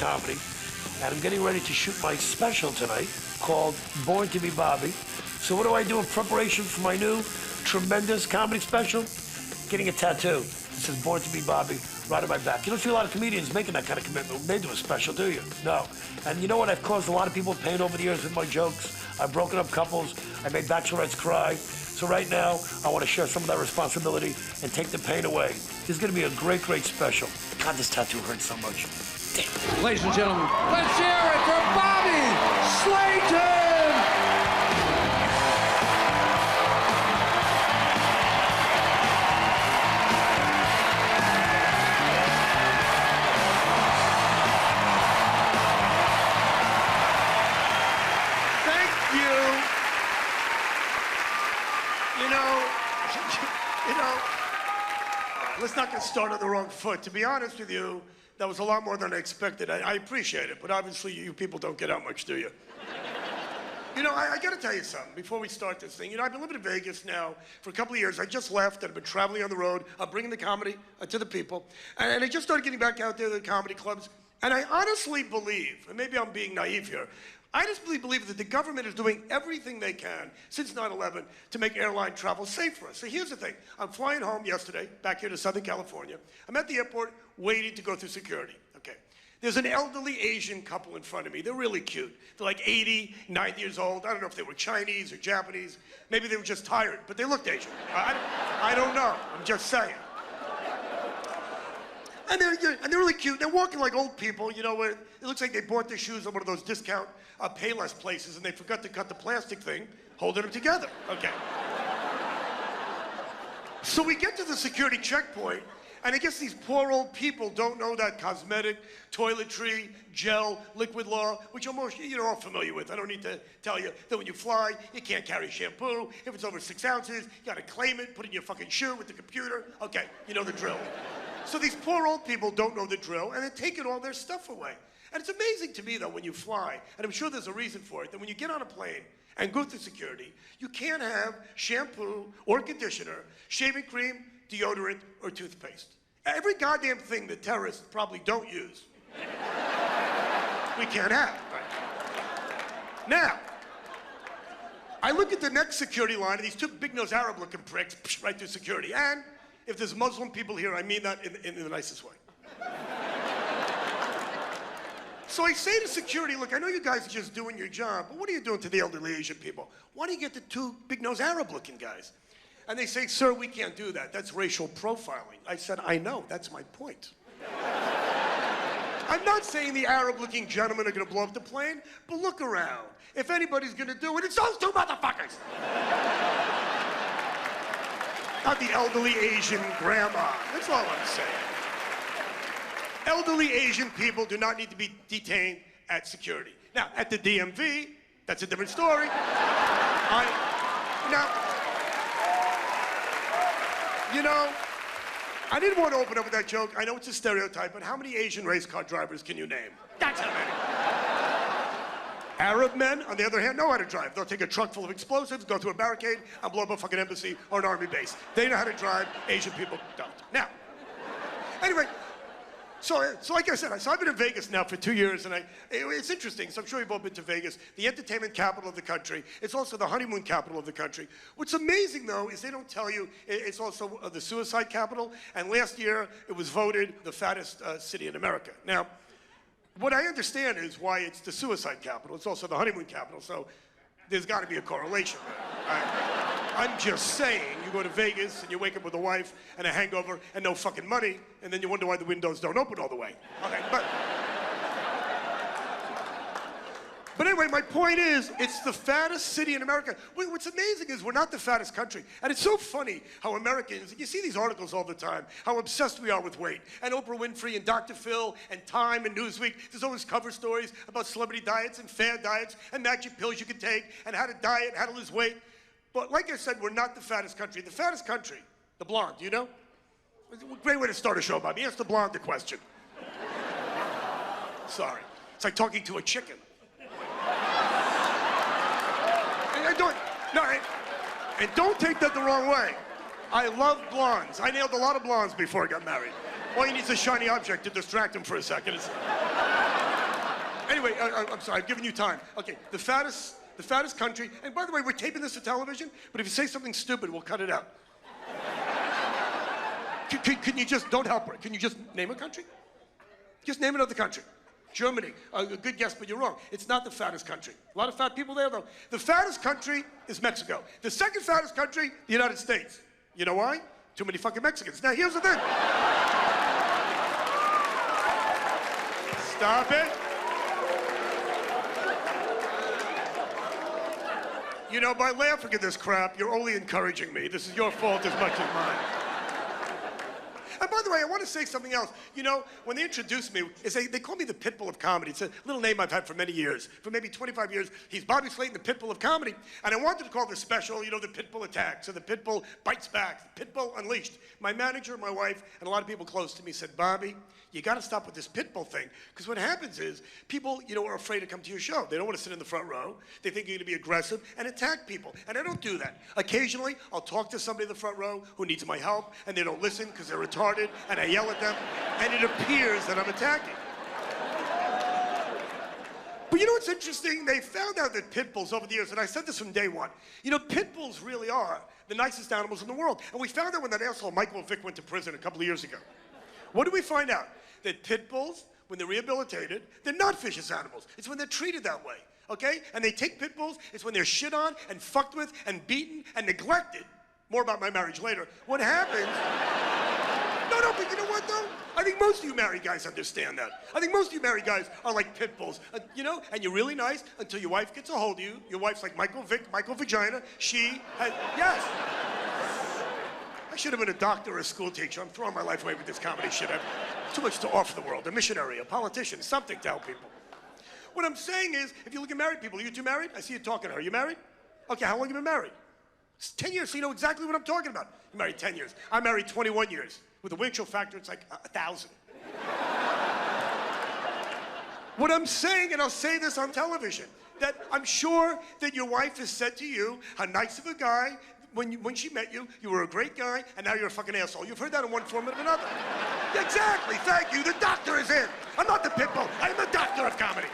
comedy, and I'm getting ready to shoot my special tonight called Born to be Bobby. So what do I do in preparation for my new tremendous comedy special? Getting a tattoo. It says Born to be Bobby right on my back. You don't see a lot of comedians making that kind of commitment when they do a special, do you? No. And you know what? I've caused a lot of people pain over the years with my jokes. I've broken up couples. I made bachelorettes cry. So right now, I want to share some of that responsibility and take the pain away. This is going to be a great, great special. God, this tattoo hurts so much. Damn. Ladies and gentlemen, let's hear it for Bobby Slayton! Let's not get started on the wrong foot. To be honest with you, that was a lot more than I expected. I appreciate it, but obviously you people don't get out much, do you? I gotta tell you something before we start this thing. I've been living in Vegas now for a couple of years. I just left and I've been traveling on the road. I'm bringing the comedy to the people. And I just started getting back out there to the comedy clubs. And I honestly believe, and maybe I'm being naive here, I honestly believe that the government is doing everything they can since 9/11 to make airline travel safe for us. So here's the thing. I'm flying home yesterday, back here to Southern California. I'm at the airport waiting to go through security. Okay. There's an elderly Asian couple in front of me. They're really cute. They're like 80, 90 years old. I don't know if they were Chinese or Japanese. Maybe they were just tired, but they looked Asian. I don't know. I'm just saying. And they're really cute. They're walking like old people, where it looks like they bought their shoes at one of those discount Payless places and they forgot to cut the plastic thing, holding them together. Okay. So we get to the security checkpoint, and I guess these poor old people don't know that cosmetic, toiletry, gel, liquid law, which you're all familiar with. I don't need to tell you that when you fly, you can't carry shampoo. If it's over 6 ounces, you gotta claim it, put it in your fucking shoe with the computer. Okay, you know the drill. So these poor old people don't know the drill, and they're taking all their stuff away. And it's amazing to me, though, when you fly, and I'm sure there's a reason for it, that when you get on a plane and go through security, you can't have shampoo or conditioner, shaving cream, deodorant, or toothpaste. Every goddamn thing that terrorists probably don't use, we can't have. Right? Now, I look at the next security line, and these two big-nosed Arab-looking pricks right through security. And if there's Muslim people here, I mean that in the nicest way. So I say to security, look, I know you guys are just doing your job, but what are you doing to the elderly Asian people? Why don't you get the two big-nosed Arab-looking guys? And they say, sir, we can't do that. That's racial profiling. I said, I know, that's my point. I'm not saying the Arab-looking gentlemen are gonna blow up the plane, but look around. If anybody's gonna do it, it's those two motherfuckers. Not the elderly Asian grandma. That's all I'm saying. Elderly Asian people do not need to be detained at security. Now, at the DMV, that's a different story. I didn't want to open up with that joke. I know it's a stereotype, but how many Asian race car drivers can you name? That's how many. Arab men, on the other hand, know how to drive. They'll take a truck full of explosives, go through a barricade, and blow up a fucking embassy or an army base. They know how to drive. Asian people don't. Now, anyway, so like I said, I've been in Vegas now for 2 years, and it's interesting. So I'm sure you've all been to Vegas, the entertainment capital of the country. It's also the honeymoon capital of the country. What's amazing, though, is they don't tell you it's also the suicide capital. And last year, it was voted the fattest city in America. Now, what I understand is why it's the suicide capital. It's also the honeymoon capital, so there's got to be a correlation there. I'm just saying, you go to Vegas and you wake up with a wife and a hangover and no fucking money, and then you wonder why the windows don't open all the way. Okay, but anyway, my point is, it's the fattest city in America. What's amazing is we're not the fattest country. And it's so funny how Americans, you see these articles all the time, how obsessed we are with weight. And Oprah Winfrey and Dr. Phil and Time and Newsweek, there's always cover stories about celebrity diets and fad diets and magic pills you can take and how to diet, how to lose weight. But like I said, we're not the fattest country. The fattest country, the blonde, you know? Great way to start a show, Bobby. Ask the blonde the question. Sorry. It's like talking to a chicken. And don't take that the wrong way. I love blondes. I nailed a lot of blondes before I got married. All you need is a shiny object to distract them for a second. Anyway, I'm sorry, I've given you time. Okay, the fattest country, and by the way, we're taping this for television, but if you say something stupid, we'll cut it out. Can you just, don't help her, can you just name a country? Just name another country. Germany, a good guess, but you're wrong. It's not the fattest country. A lot of fat people there, though. The fattest country is Mexico. The second fattest country, the United States. You know why? Too many fucking Mexicans. Now, here's the thing. Stop it. You know, by laughing at this crap, you're only encouraging me. This is your fault as much as mine. And by the way, I want to say something else. You know, when they introduced me, they call me the Pitbull of comedy. It's a little name I've had for many years. For maybe 25 years, he's Bobby Slayton, the Pitbull of comedy. And I wanted to call this special, you know, the Pitbull attacks, or the Pitbull bites back, the Pitbull unleashed. My manager, my wife, and a lot of people close to me said, Bobby, you got to stop with this Pitbull thing. Because what happens is, people, you know, are afraid to come to your show. They don't want to sit in the front row. They think you're going to be aggressive and attack people. And I don't do that. Occasionally, I'll talk to somebody in the front row who needs my help, and they don't listen because they're retarded, and I yell at them, and it appears that I'm attacking. But you know what's interesting? They found out that pit bulls over the years, and I said this from day one, you know, pit bulls really are the nicest animals in the world. And we found out when that asshole Michael Vick went to prison a couple of years ago. What did we find out? That pit bulls, when they're rehabilitated, they're not vicious animals. It's when they're treated that way, okay? And they take pit bulls, it's when they're shit on and fucked with and beaten and neglected. More about my marriage later. What happens? No, but you know what, though? I think most of you married guys understand that. I think most of you married guys are like pit bulls, you know? And you're really nice until your wife gets a hold of you. Your wife's like Michael Vick, Michael Vagina. She has, yes. I should have been a doctor or a school teacher. I'm throwing my life away with this comedy shit. I have too much to offer the world. A missionary, a politician, something to help people. What I'm saying is, if you look at married people, are you two married? I see you talking to her. Are you married? Okay, how long have you been married? It's 10 years, so you know exactly what I'm talking about. You're married 10 years. I'm married 21 years. With a windshield factor, it's like 1,000. What I'm saying, and I'll say this on television, that I'm sure that your wife has said to you how nice of a guy, when she met you, you were a great guy, and now you're a fucking asshole. You've heard that in one form or another. Exactly, thank you. The doctor is in. I'm not the pit bull. I'm the doctor of comedy.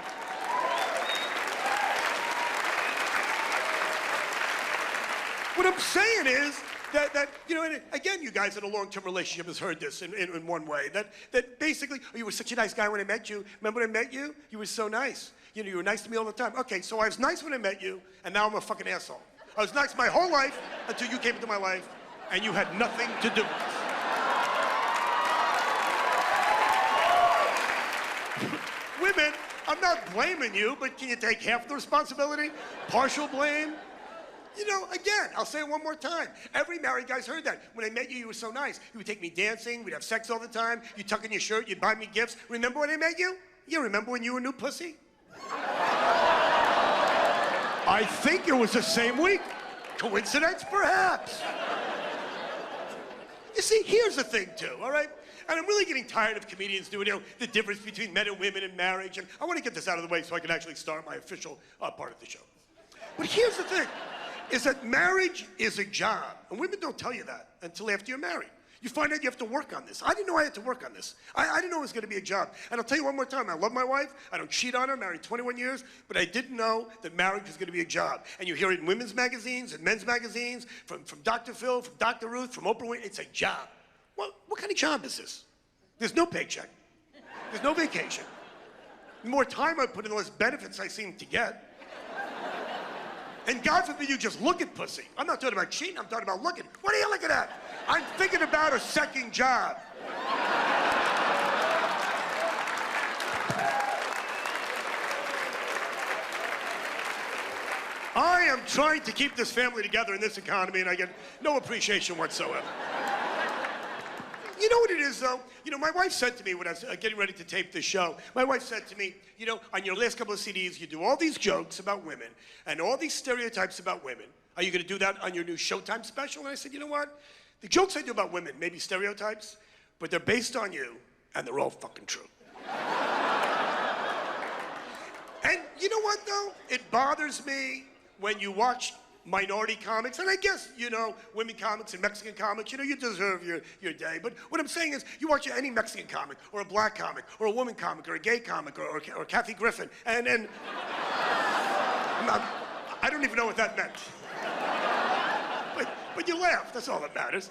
What I'm saying is that you know, and again, you guys in a long-term relationship has heard this in one way, that basically, oh, you were such a nice guy when I met you. Remember when I met you? You were so nice. You know, you were nice to me all the time. Okay, so I was nice when I met you, and now I'm a fucking asshole. I was nice my whole life until you came into my life, and you had nothing to do with this. Women, I'm not blaming you, but can you take half the responsibility? Partial blame? You know, again, I'll say it one more time. Every married guy's heard that. When I met you, you were so nice. You would take me dancing, we'd have sex all the time, you'd tuck in your shirt, you'd buy me gifts. Remember when I met you? Yeah, remember when you were new pussy? I think it was the same week. Coincidence, perhaps. You see, here's the thing, too, all right? And I'm really getting tired of comedians doing, you know, the difference between men and women in marriage, and I want to get this out of the way so I can actually start my official part of the show. But here's the thing, is that marriage is a job, and women don't tell you that until after you're married. You find out you have to work on this. I didn't know I had to work on this. I didn't know it was going to be a job. And I'll tell you one more time, I love my wife. I don't cheat on her, married 21 years, but I didn't know that marriage was going to be a job. And you hear it in women's magazines and men's magazines, from Dr. Phil, from Dr. Ruth, from Oprah Winfrey. It's a job. Well, what kind of job is this? There's no paycheck. There's no vacation. The more time I put in, the less benefits I seem to get. And God forbid you just look at pussy. I'm not talking about cheating, I'm talking about looking. What are you looking at? I'm thinking about a second job. I am trying to keep this family together in this economy, and I get no appreciation whatsoever. You know what it is, though? You know, my wife said to me when I was getting ready to tape this show, my wife said to me, you know, on your last couple of CDs, you do all these jokes about women and all these stereotypes about women. Are you going to do that on your new Showtime special? And I said, you know what? The jokes I do about women may be stereotypes, but they're based on you, and they're all fucking true. And you know what, though? It bothers me when you watch minority comics, and I guess, you know, women comics and Mexican comics, you know, you deserve your day. But what I'm saying is, you watch any Mexican comic, or a black comic, or a woman comic, or a gay comic, or Kathy Griffin, and I don't even know what that meant. But you laugh, that's all that matters.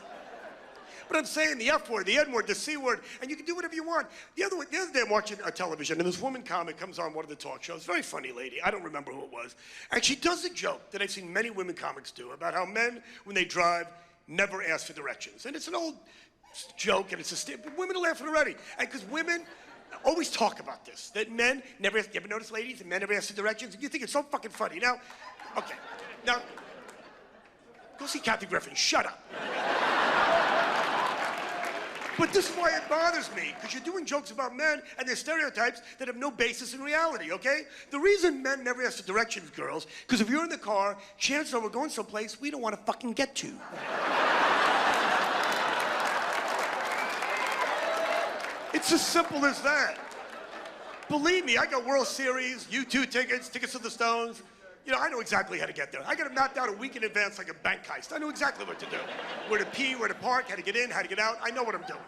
But I'm saying the F word, the N word, the C word, and you can do whatever you want. The other day I'm watching television, and this woman comic comes on one of the talk shows, very funny lady, I don't remember who it was, and she does a joke that I've seen many women comics do about how men, when they drive, never ask for directions. And it's an old joke, and but women are laughing already. And because women always talk about this, that men never ask, you ever notice, ladies, that men never ask for directions? And you think it's so fucking funny. Now, okay, now, go see Kathy Griffin, shut up. But this is why it bothers me, because you're doing jokes about men and their stereotypes that have no basis in reality, okay? The reason men never ask the directions, girls, because if you're in the car, chances are we're going someplace we don't want to fucking get to. It's as simple as that. Believe me, I got World Series, U2 tickets to the Stones. You know, I know exactly how to get there. I got it mapped out a week in advance like a bank heist. I know exactly what to do. Where to pee, where to park, how to get in, how to get out. I know what I'm doing.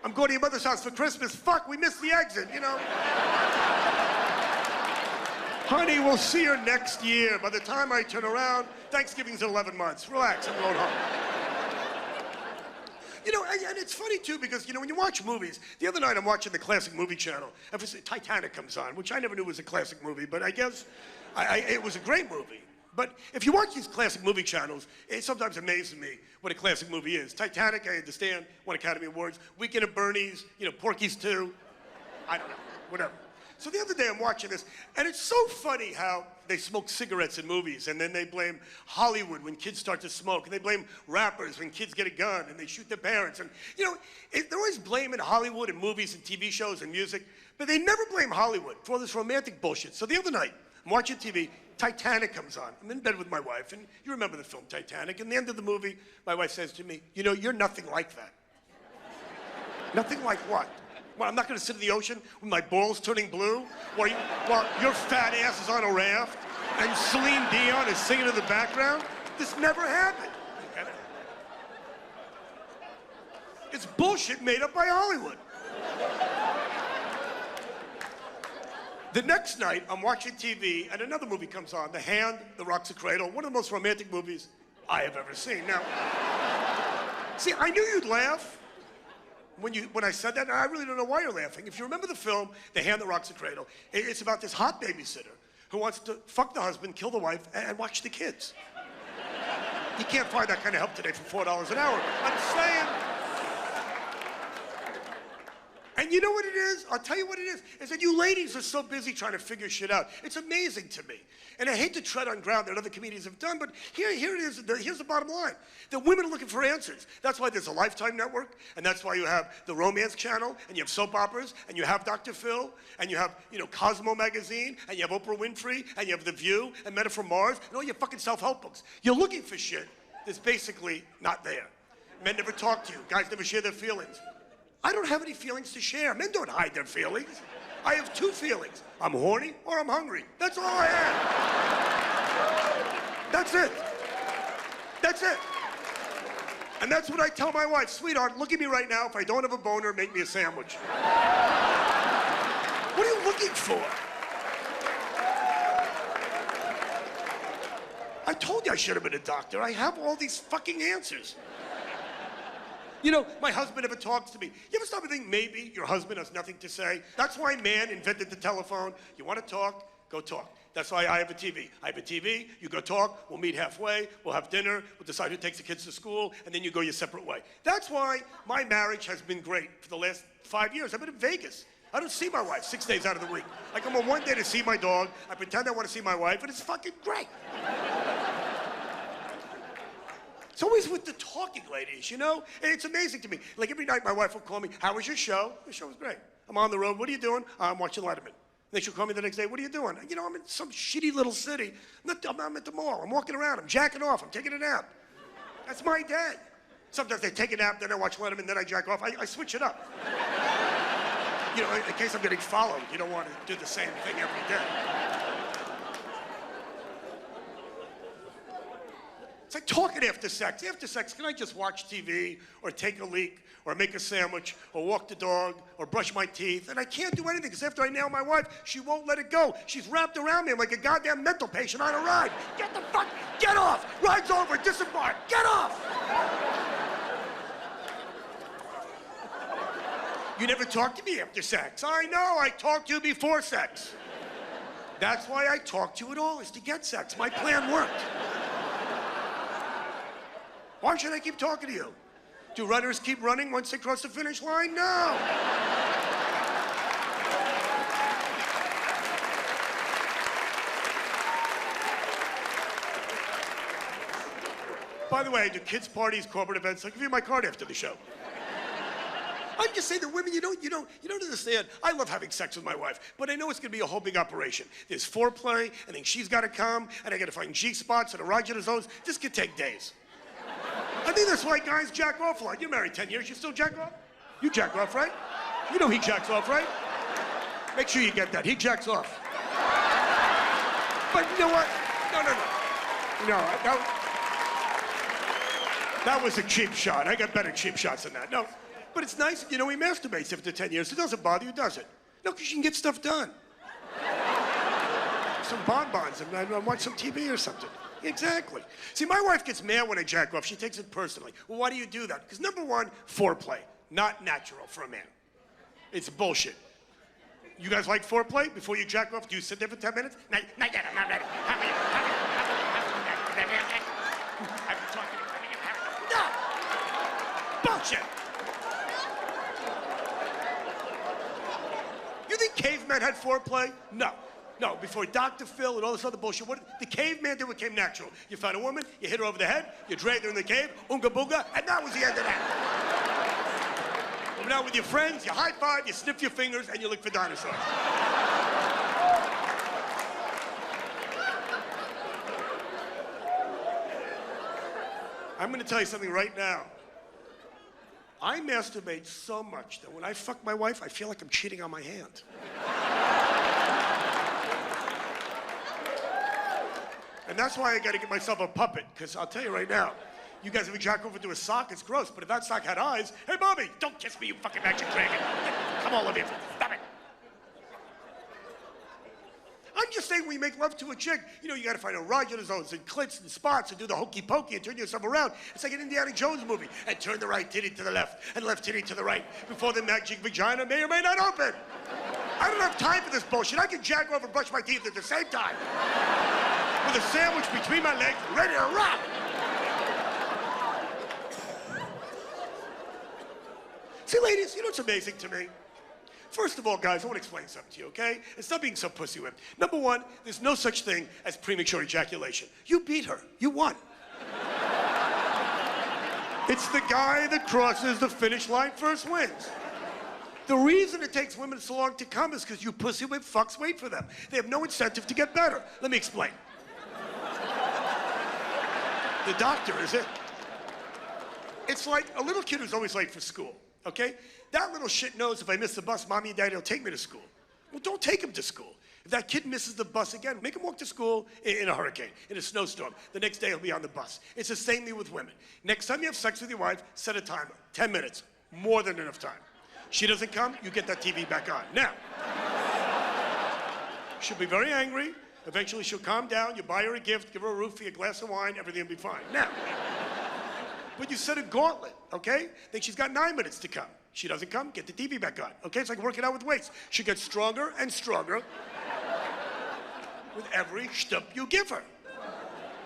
I'm going to your mother's house for Christmas. Fuck, we missed the exit, you know. Honey, we'll see her next year. By the time I turn around, Thanksgiving's in 11 months. Relax, I'm going home. You know, and it's funny, too, because, you know, when you watch movies, the other night I'm watching the Classic Movie Channel, and Titanic comes on, which I never knew was a classic movie, but I guess it was a great movie. But if you watch these classic movie channels, it sometimes amazes me what a classic movie is. Titanic, I understand, won Academy Awards. Weekend at Bernie's, you know, Porky's 2. I don't know, whatever. So the other day I'm watching this, and it's so funny how they smoke cigarettes in movies, and then they blame Hollywood when kids start to smoke, and they blame rappers when kids get a gun, and they shoot their parents. And, you know, they're always blaming Hollywood in movies and TV shows and music, but they never blame Hollywood for all this romantic bullshit. So the other night, I'm watching TV, Titanic comes on. I'm in bed with my wife, and you remember the film Titanic. And the end of the movie, my wife says to me, you know, you're nothing like that. Nothing like what? Well, I'm not going to sit in the ocean with my balls turning blue while your fat ass is on a raft and Celine Dion is singing in the background? This never happened. It's bullshit made up by Hollywood. The next night, I'm watching TV, and another movie comes on, The Hand That Rocks the Cradle, one of the most romantic movies I have ever seen. Now, see, I knew you'd laugh when I said that, and I really don't know why you're laughing. If you remember the film, The Hand That Rocks the Cradle, it's about this hot babysitter who wants to fuck the husband, kill the wife, and watch the kids. You can't find that kind of help today for $4 an hour. I'm saying. And you know what it is? I'll tell you what it is that you ladies are so busy trying to figure shit out. It's amazing to me. And I hate to tread on ground that other comedians have done, but here it is. Here's the bottom line. The women are looking for answers. That's why there's a Lifetime network, and that's why you have the Romance Channel, and you have soap operas, and you have Dr. Phil, and you have, you know, Cosmo magazine, and you have Oprah Winfrey, and you have The View, and Men Are From Mars, and all your fucking self-help books. You're looking for shit that's basically not there. Men never talk to you. Guys never share their feelings. I don't have any feelings to share. Men don't hide their feelings. I have two feelings. I'm horny or I'm hungry. That's all I have. That's it. That's it. And that's what I tell my wife. Sweetheart, look at me right now. If I don't have a boner, make me a sandwich. What are you looking for? I told you I should have been a doctor. I have all these fucking answers. You know, my husband never talks to me. You ever stop and think maybe your husband has nothing to say? That's why man invented the telephone. You want to talk? Go talk. That's why I have a TV. I have a TV, you go talk, we'll meet halfway, we'll have dinner, we'll decide who takes the kids to school, and then you go your separate way. That's why my marriage has been great for the last 5 years. I've been in Vegas. I don't see my wife 6 days out of the week. I come on one day to see my dog, I pretend I want to see my wife, and it's fucking great. It's always with the talking ladies, you know? And it's amazing to me. Like every night my wife will call me, how was your show? The show was great. I'm on the road, what are you doing? I'm watching Letterman. Then she'll call me the next day, what are you doing? You know, I'm in some shitty little city. I'm at the mall, I'm walking around, I'm jacking off, I'm taking a nap. That's my day. Sometimes I take a nap, then I watch Letterman, then I jack off. I switch it up. You know, in case I'm getting followed, you don't want to do the same thing every day. It's like talking after sex. After sex, can I just watch TV or take a leak or make a sandwich or walk the dog or brush my teeth? And I can't do anything because after I nail my wife, she won't let it go. She's wrapped around me. I'm like a goddamn mental patient on a ride. Get off. Ride's over, disembark, get off. You never talk to me after sex. I know, I talked to you before sex. That's why I talk to you at all, is to get sex. My plan worked. Why should I keep talking to you? Do runners keep running once they cross the finish line? No. By the way, I do kids' parties, corporate events. I'll give you my card after the show. I'm just saying that women, you don't understand. I love having sex with my wife, but I know it's gonna be a whole big operation. There's foreplay, and then she's gotta come, and I gotta find G-spots and erogenous zones. This could take days. I think that's why guys jack off a lot. You're married 10 years, you still jack off? You jack off, right? You know he jacks off, right? Make sure you get that. He jacks off. But you know what? No, that was a cheap shot. I got better cheap shots than that. No, but it's nice, you know, he masturbates after 10 years. It doesn't bother you, does it? No, because you can get stuff done. Some bonbons and watch some TV or something. Exactly. See, my wife gets mad when I jack off. She takes it personally. Well, why do you do that? Because number one, foreplay. Not natural for a man. It's bullshit. You guys like foreplay? Before you jack off, do you sit there for 10 minutes? Not yet, I'm not ready. I've been talking to you. No! Bullshit! You think cavemen had foreplay? No. No, before Dr. Phil and all this other bullshit, what the caveman did what came natural. You found a woman, you hit her over the head, you dragged her in the cave, oonga boonga, and that was the end of that. Now with your friends, you high five, you sniff your fingers, and you look for dinosaurs. I'm gonna tell you something right now. I masturbate so much that when I fuck my wife, I feel like I'm cheating on my hand. And that's why I gotta get myself a puppet, because I'll tell you right now, you guys ever jack over to a sock, it's gross, but if that sock had eyes, hey, Bobby, don't kiss me, you fucking magic dragon. Come all over here, stop it. I'm just saying when you make love to a chick, you know, you gotta find erogenous zones and clits and spots and do the hokey pokey and turn yourself around. It's like an Indiana Jones movie. And turn the right titty to the left and left titty to the right before the magic vagina may or may not open. I don't have time for this bullshit. I can jack over and brush my teeth at the same time. With a sandwich between my legs, ready to rock. See, ladies, you know what's amazing to me? First of all, guys, I want to explain something to you, okay? And stop being so pussy whipped. Number one, there's no such thing as premature ejaculation. You beat her. You won. It's the guy that crosses the finish line first wins. The reason it takes women so long to come is because you pussy whip fucks wait for them. They have no incentive to get better. Let me explain. The doctor is it. It's like a little kid who's always late for school, okay? That little shit knows if I miss the bus, mommy and daddy will take me to school. Well, don't take him to school. If that kid misses the bus again, make him walk to school in a hurricane, in a snowstorm. The next day he'll be on the bus. It's the same thing with women. Next time you have sex with your wife, set a timer, 10 minutes, more than enough time. She doesn't come, you get that TV back on. Now, she'll be very angry. Eventually she'll calm down, you buy her a gift, give her a roofie, a glass of wine, everything will be fine. Now, but you set a gauntlet, okay? Then she's got 9 minutes to come. She doesn't come, get the TV back on. Okay, it's like working out with weights. She gets stronger and stronger with every shtup you give her.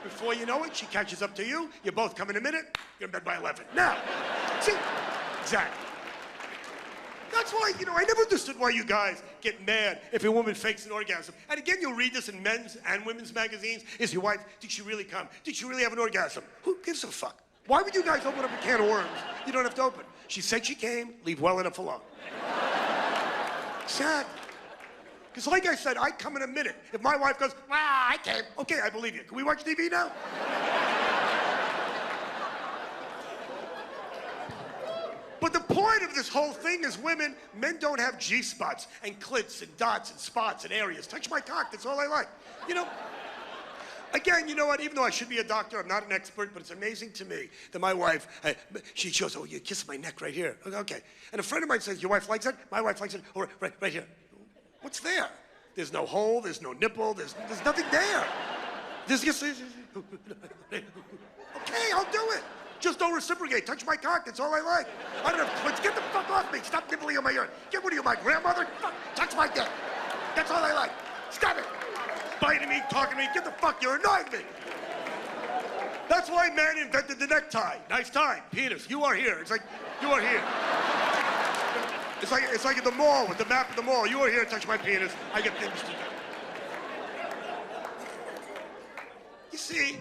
Before you know it, she catches up to you, you both come in a minute, you're in bed by 11. Now, see, exactly. That's why, you know, I never understood why you guys get mad if a woman fakes an orgasm. And again, you'll read this in men's and women's magazines. Is your wife, did she really come? Did she really have an orgasm? Who gives a fuck? Why would you guys open up a can of worms you don't have to open? She said she came, leave well enough alone. Sad. Because like I said, I come in a minute. If my wife goes, wow, I came. Okay, I believe you. Can we watch TV now? But the point of this whole thing is women, men don't have G-spots and clits and dots and spots and areas. Touch my cock, that's all I like. You know, Again, you know what? Even though I should be a doctor, I'm not an expert, but it's amazing to me that my wife, she goes, oh, you kiss my neck right here. Okay. And a friend of mine says, your wife likes it? My wife likes it. Oh, right here. What's there? There's no hole, there's no nipple, there's nothing there. There's just, okay, I'll do it. Just don't reciprocate. Touch my cock, that's all I like. I don't have twins. Get the fuck off me. Stop nibbling on my ear. Get rid of you, my grandmother. Fuck, touch my dick. That's all I like. Stop it. Biting me, talking to me. Get the fuck, you're annoying me. That's why man invented the necktie. Nice tie, penis. You are here. It's like, you are here. It's like at the mall with the map of the mall. You are here, touch my penis. I get things to do. You see?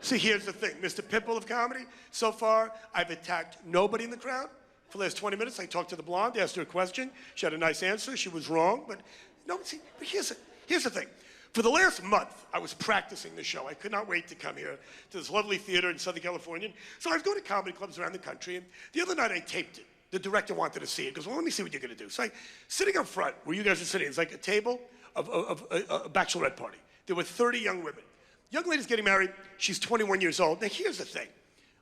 See, here's the thing, Mr. Pitbull of comedy. So far, I've attacked nobody in the crowd. For the last 20 minutes, I talked to the blonde, asked her a question. She had a nice answer. She was wrong, but no. See, but here's the thing. For the last month, I was practicing the show. I could not wait to come here to this lovely theater in Southern California. So I was going to comedy clubs around the country, and the other night I taped it. The director wanted to see it. He goes, well, let me see what you're going to do. So sitting up front, where you guys are sitting, it's like a table of a bachelorette party. There were 30 young women. Young lady's getting married. She's 21 years old. Now, here's the thing.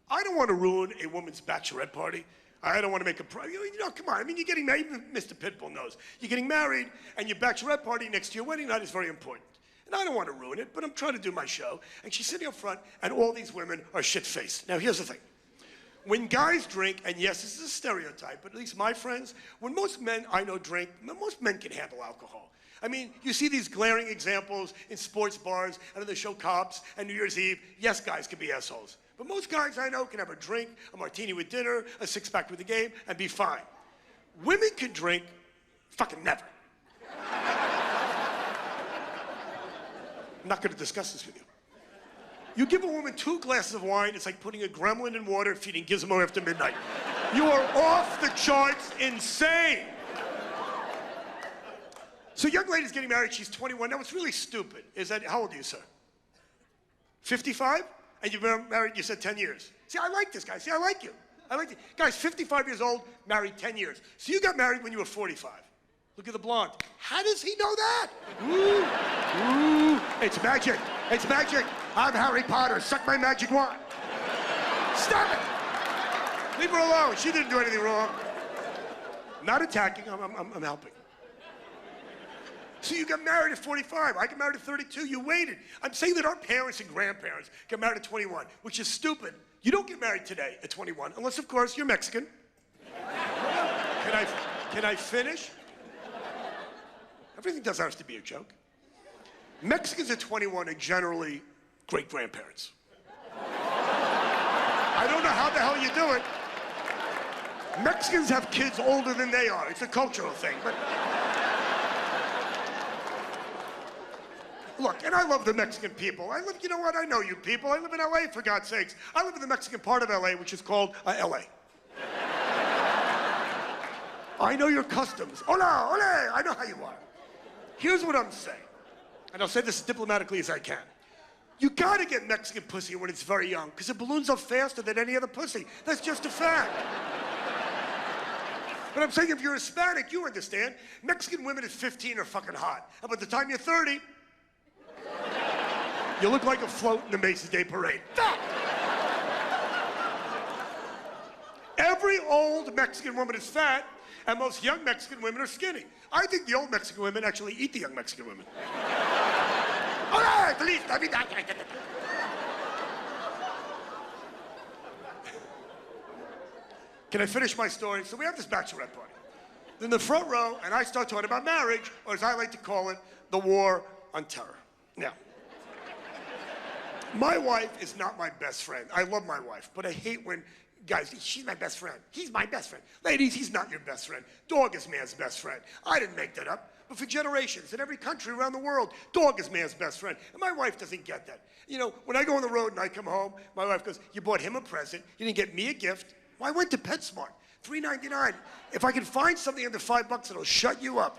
I don't want to ruin a woman's bachelorette party. I don't want to make a you know, come on. I mean, you're getting married. Even Mr. Pitbull knows. You're getting married, and your bachelorette party next to your wedding night is very important. And I don't want to ruin it, but I'm trying to do my show. And she's sitting up front, and all these women are shit-faced. Now, here's the thing. When guys drink, and yes, this is a stereotype, but at least my friends, when most men I know drink, most men can handle alcohol. I mean, you see these glaring examples in sports bars and on the show Cops and New Year's Eve. Yes, guys can be assholes. But most guys I know can have a drink, a martini with dinner, a six-pack with the game, and be fine. Women can drink fucking never. I'm not going to discuss this with you. You give a woman 2 glasses of wine, it's like putting a gremlin in water and feeding Gizmo after midnight. You are off the charts insane. So young lady's getting married, she's 21. Now what's really stupid is that, how old are you, sir? 55? And you've been married, you said 10 years. See, I like this guy. See, I like you. I like you. Guys, 55 years old, married 10 years. So you got married when you were 45. Look at the blonde. How does he know that? Ooh, ooh, it's magic. It's magic. I'm Harry Potter. Suck my magic wand. Stop it. Leave her alone. She didn't do anything wrong. Not attacking. I'm helping. So you got married at 45. I got married at 32. You waited. I'm saying that our parents and grandparents got married at 21, which is stupid. You don't get married today at 21, unless, of course, you're Mexican. Can I finish? Everything doesn't have to be a joke. Mexicans at 21 are generally great-grandparents. I don't know how the hell you do it. Mexicans have kids older than they are. It's a cultural thing, but... Look, and I love the Mexican people. You know what? I know you people. I live in LA, for God's sakes. I live in the Mexican part of LA, which is called LA. I know your customs. Hola, hola, I know how you are. Here's what I'm saying, and I'll say this as diplomatically as I can. You gotta get Mexican pussy when it's very young, because it balloons up faster than any other pussy. That's just a fact. But I'm saying if you're Hispanic, you understand. Mexican women at 15 are fucking hot. And by the time you're 30, you look like a float in the Macy's Day Parade. Fact! Every old Mexican woman is fat, and most young Mexican women are skinny. I think the old Mexican women actually eat the young Mexican women. Hola, feliz Navidad. Can I finish my story? So we have this bachelorette party. In the front row, and I start talking about marriage, or as I like to call it, the war on terror. Now, my wife is not my best friend. I love my wife, but I hate when guys, she's my best friend. He's my best friend. Ladies, he's not your best friend. Dog is man's best friend. I didn't make that up. But for generations, in every country around the world, dog is man's best friend. And my wife doesn't get that. You know, when I go on the road and I come home, my wife goes, you bought him a present. You didn't get me a gift. Well, I went to PetSmart. $3.99. If I can find something under $5, it'll shut you up.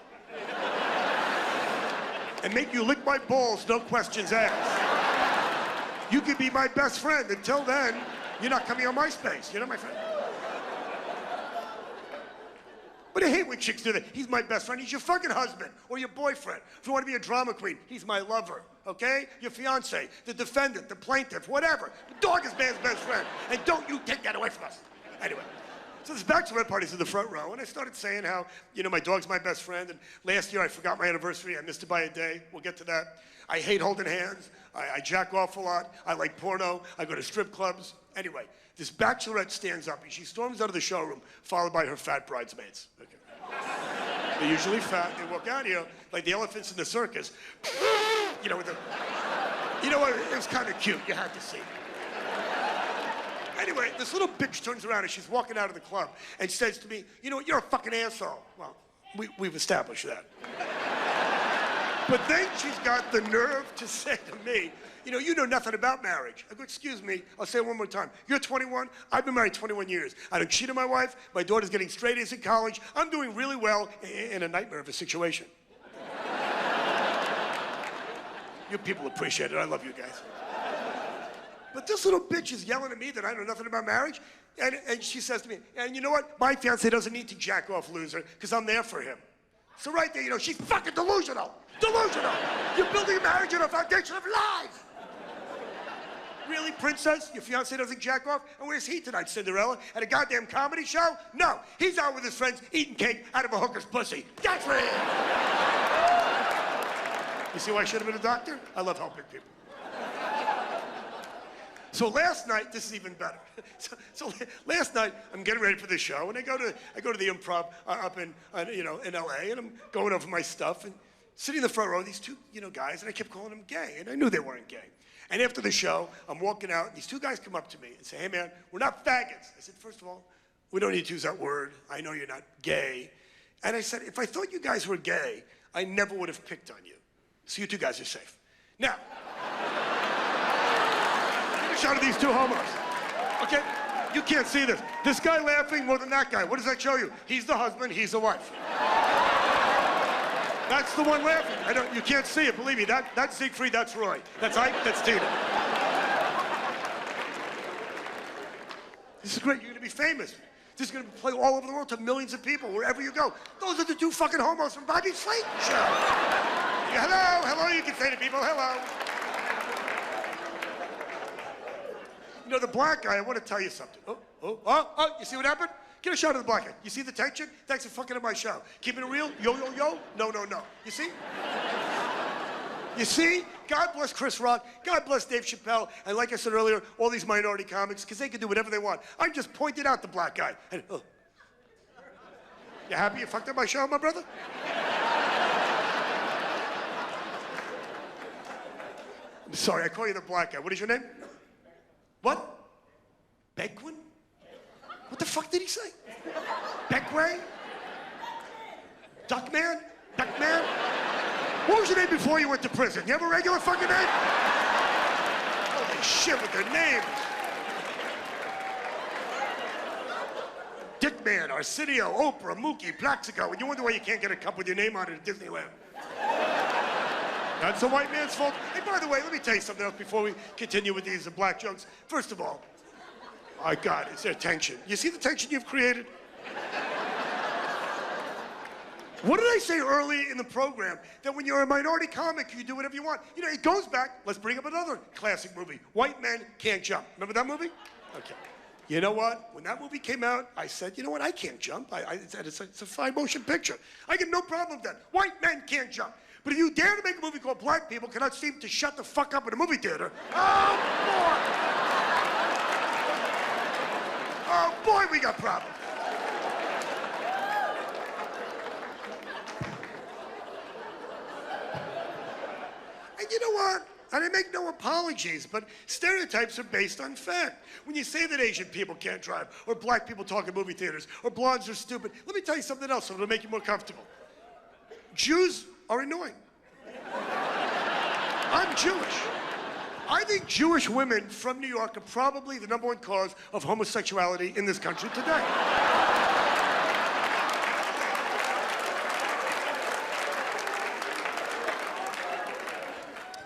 And make you lick my balls, no questions asked. You could be my best friend. Until then, you're not coming on my space. You're not my friend. But I hate when chicks do that. He's my best friend. He's your fucking husband or your boyfriend. If you want to be a drama queen, he's my lover, okay? Your fiance, the defendant, the plaintiff, whatever. The dog is man's best friend. And don't you take that away from us. Anyway, so this bachelorette party's in the front row, and I started saying how, you know, my dog's my best friend, and last year I forgot my anniversary. I missed it by a day. We'll get to that. I hate holding hands. I jack off a lot. I like porno. I go to strip clubs. Anyway, this bachelorette stands up, and she storms out of the showroom, followed by her fat bridesmaids. Okay. They're usually fat. They walk out here like the elephants in the circus. You know, with the... You know what? It was kind of cute. You had to see it. Anyway, this little bitch turns around and she's walking out of the club and says to me, you know what, you're a fucking asshole. Well, we've established that. But then she's got the nerve to say to me, you know nothing about marriage. I go, excuse me, I'll say it one more time. You're 21, I've been married 21 years. I don't cheat on my wife, my daughter's getting straight A's in college. I'm doing really well in a nightmare of a situation. You people appreciate it, I love you guys. But this little bitch is yelling at me that I know nothing about marriage, and she says to me, and you know what? My fiance doesn't need to jack off, loser, because I'm there for him. So right there, she's fucking delusional. Delusional. You're building a marriage on a foundation of lies. Really, princess? Your fiance doesn't jack off? And where's he tonight, Cinderella? At a goddamn comedy show? No, he's out with his friends eating cake out of a hooker's pussy. That's where he is. You see why I should have been a doctor? I love helping people. So last night, this is even better. So last night, I'm getting ready for the show, and I go to the Improv up in LA, and I'm going over my stuff, and sitting in the front row, these two guys, and I kept calling them gay, and I knew they weren't gay. And after the show, I'm walking out, and these two guys come up to me and say, hey man, we're not faggots. I said, first of all, we don't need to use that word. I know you're not gay. And I said, if I thought you guys were gay, I never would have picked on you. So you two guys are safe. Now, shot of these two homos. Okay? You can't see this. This guy laughing more than that guy. What does that show you? He's the husband, he's the wife. That's the one laughing. You can't see it, believe me. That's Siegfried, that's Roy. That's Ike, that's Tina. This is great. You're going to be famous. This is going to play all over the world to millions of people, wherever you go. Those are the two fucking homos from Bobby Slayton Show. Hello, hello, you can say to people, hello. The black guy, I want to tell you something. Oh, you see what happened? Get a shot of the black guy. You see the tension? Thanks for fucking up my show. Keeping it real? Yo. No. You see? You see? God bless Chris Rock. God bless Dave Chappelle. And like I said earlier, all these minority comics, because they can do whatever they want. I just pointed out the black guy. And, You happy you fucked up my show, my brother? I'm sorry, I call you the black guy. What is your name? What? Begwin? What the fuck did he say? Beckway? Duckman? Duckman? What was your name before you went to prison? You have a regular fucking name? Holy shit with their names. Dickman, Arsenio, Oprah, Mookie, Plaxico, and you wonder why you can't get a cup with your name on it at Disneyland. That's a white man's fault. Hey, by the way, let me tell you something else before we continue with these black jokes. First of all, my God, is there tension? You see the tension you've created? What did I say early in the program? That when you're a minority comic, you do whatever you want. It goes back. Let's bring up another classic movie. White Men Can't Jump. Remember that movie? Okay. You know what? When that movie came out, I said, you know what? I can't jump. I said, it's a fine motion picture. I get no problem with that. White men can't jump. But if you dare to make a movie called Black People Cannot Seem to Shut the Fuck Up in a Movie Theater, oh boy, we got problems. And you know what? And I make no apologies, but stereotypes are based on fact. When you say that Asian people can't drive, or black people talk in movie theaters, or blondes are stupid, let me tell you something else that'll make you more comfortable. Jews are annoying. I'm Jewish. I think Jewish women from New York are probably the #1 cause of homosexuality in this country today.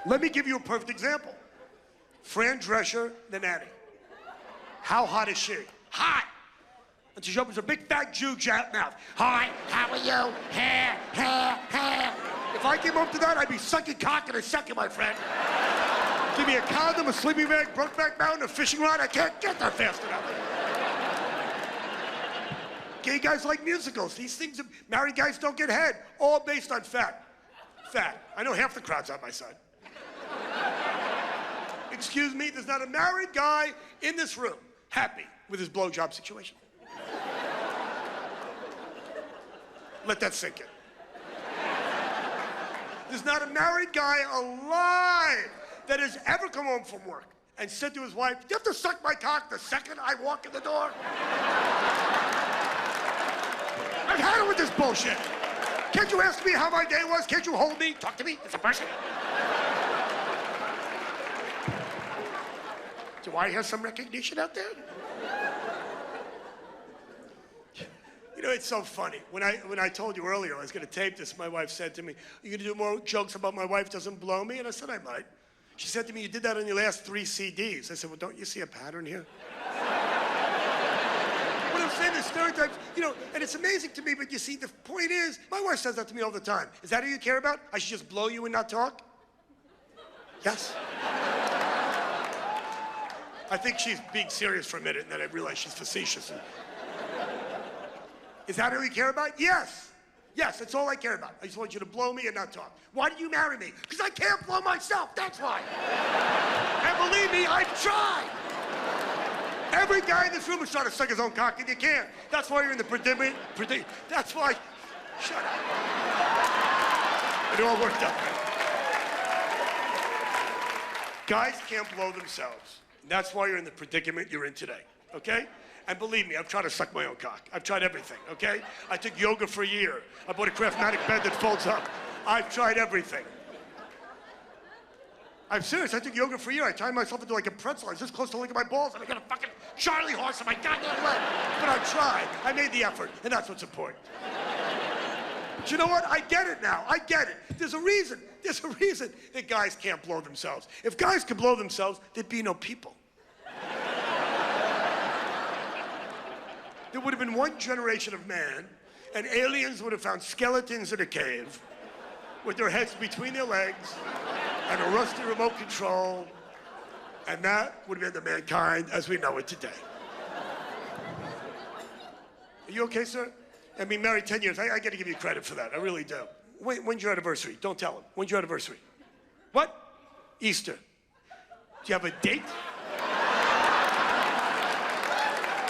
Let me give you a perfect example. Fran Drescher, the nanny. How hot is she? Hot! until she opens her big fat Jew mouth. Hi, how are you? Hair. If I came home to that, I'd be sucking cock in a second, my friend. Give me a condom, a sleeping bag, Brokeback Mountain, a fishing rod. I can't get there fast enough. Gay guys like musicals. These things, married guys don't get head. All based on fat. Fat. I know half the crowd's on my side. Excuse me, there's not a married guy in this room happy with his blowjob situation. Let that sink in. There's not a married guy alive that has ever come home from work and said to his wife, "You have to suck my cock the second I walk in the door." I've had it with this bullshit. Can't you ask me how my day was? Can't you hold me? Talk to me as a person. Do I have some recognition out there? You know, it's so funny. When I told you earlier I was going to tape this, my wife said to me, "Are you going to do more jokes about my wife doesn't blow me?" And I said, "I might." She said to me, "You did that on your last 3 CDs. I said, "Well, don't you see a pattern here?" What I'm saying is stereotypes, you know, and it's amazing to me, but you see, the point is, my wife says that to me all the time. "Is that who you care about? I should just blow you and not talk?" Yes. I think she's being serious for a minute, and then I realize she's facetious. Is that who you care about? Yes. Yes, that's all I care about. I just want you to blow me and not talk. Why did you marry me? Because I can't blow myself, that's why. And believe me, I've tried. Every guy in this room is trying to suck his own cock, and you can't. That's why you're in the predicament. That's why. Shut up. It all worked out. Guys can't blow themselves. That's why you're in the predicament you're in today, okay? And believe me, I've tried to suck my own cock. I've tried everything, okay? I took yoga for a year. I bought a Craftmatic bed that folds up. I've tried everything. I'm serious, I took yoga for a year. I tied myself into like a pretzel. I was this close to looking at my balls, and I got a fucking Charlie horse on my goddamn leg. But I tried. I made the effort, and that's what's important. But you know what? I get it now. I get it. There's a reason that guys can't blow themselves. If guys could blow themselves, there'd be no people. There would have been one generation of man, and aliens would have found skeletons in a cave with their heads between their legs and a rusty remote control, and that would have been the mankind as we know it today. Are you okay, sir? I've been married 10 years. I got to give you credit for that. I really do. When's your anniversary? Don't tell him. When's your anniversary? What? Easter. Do you have a date?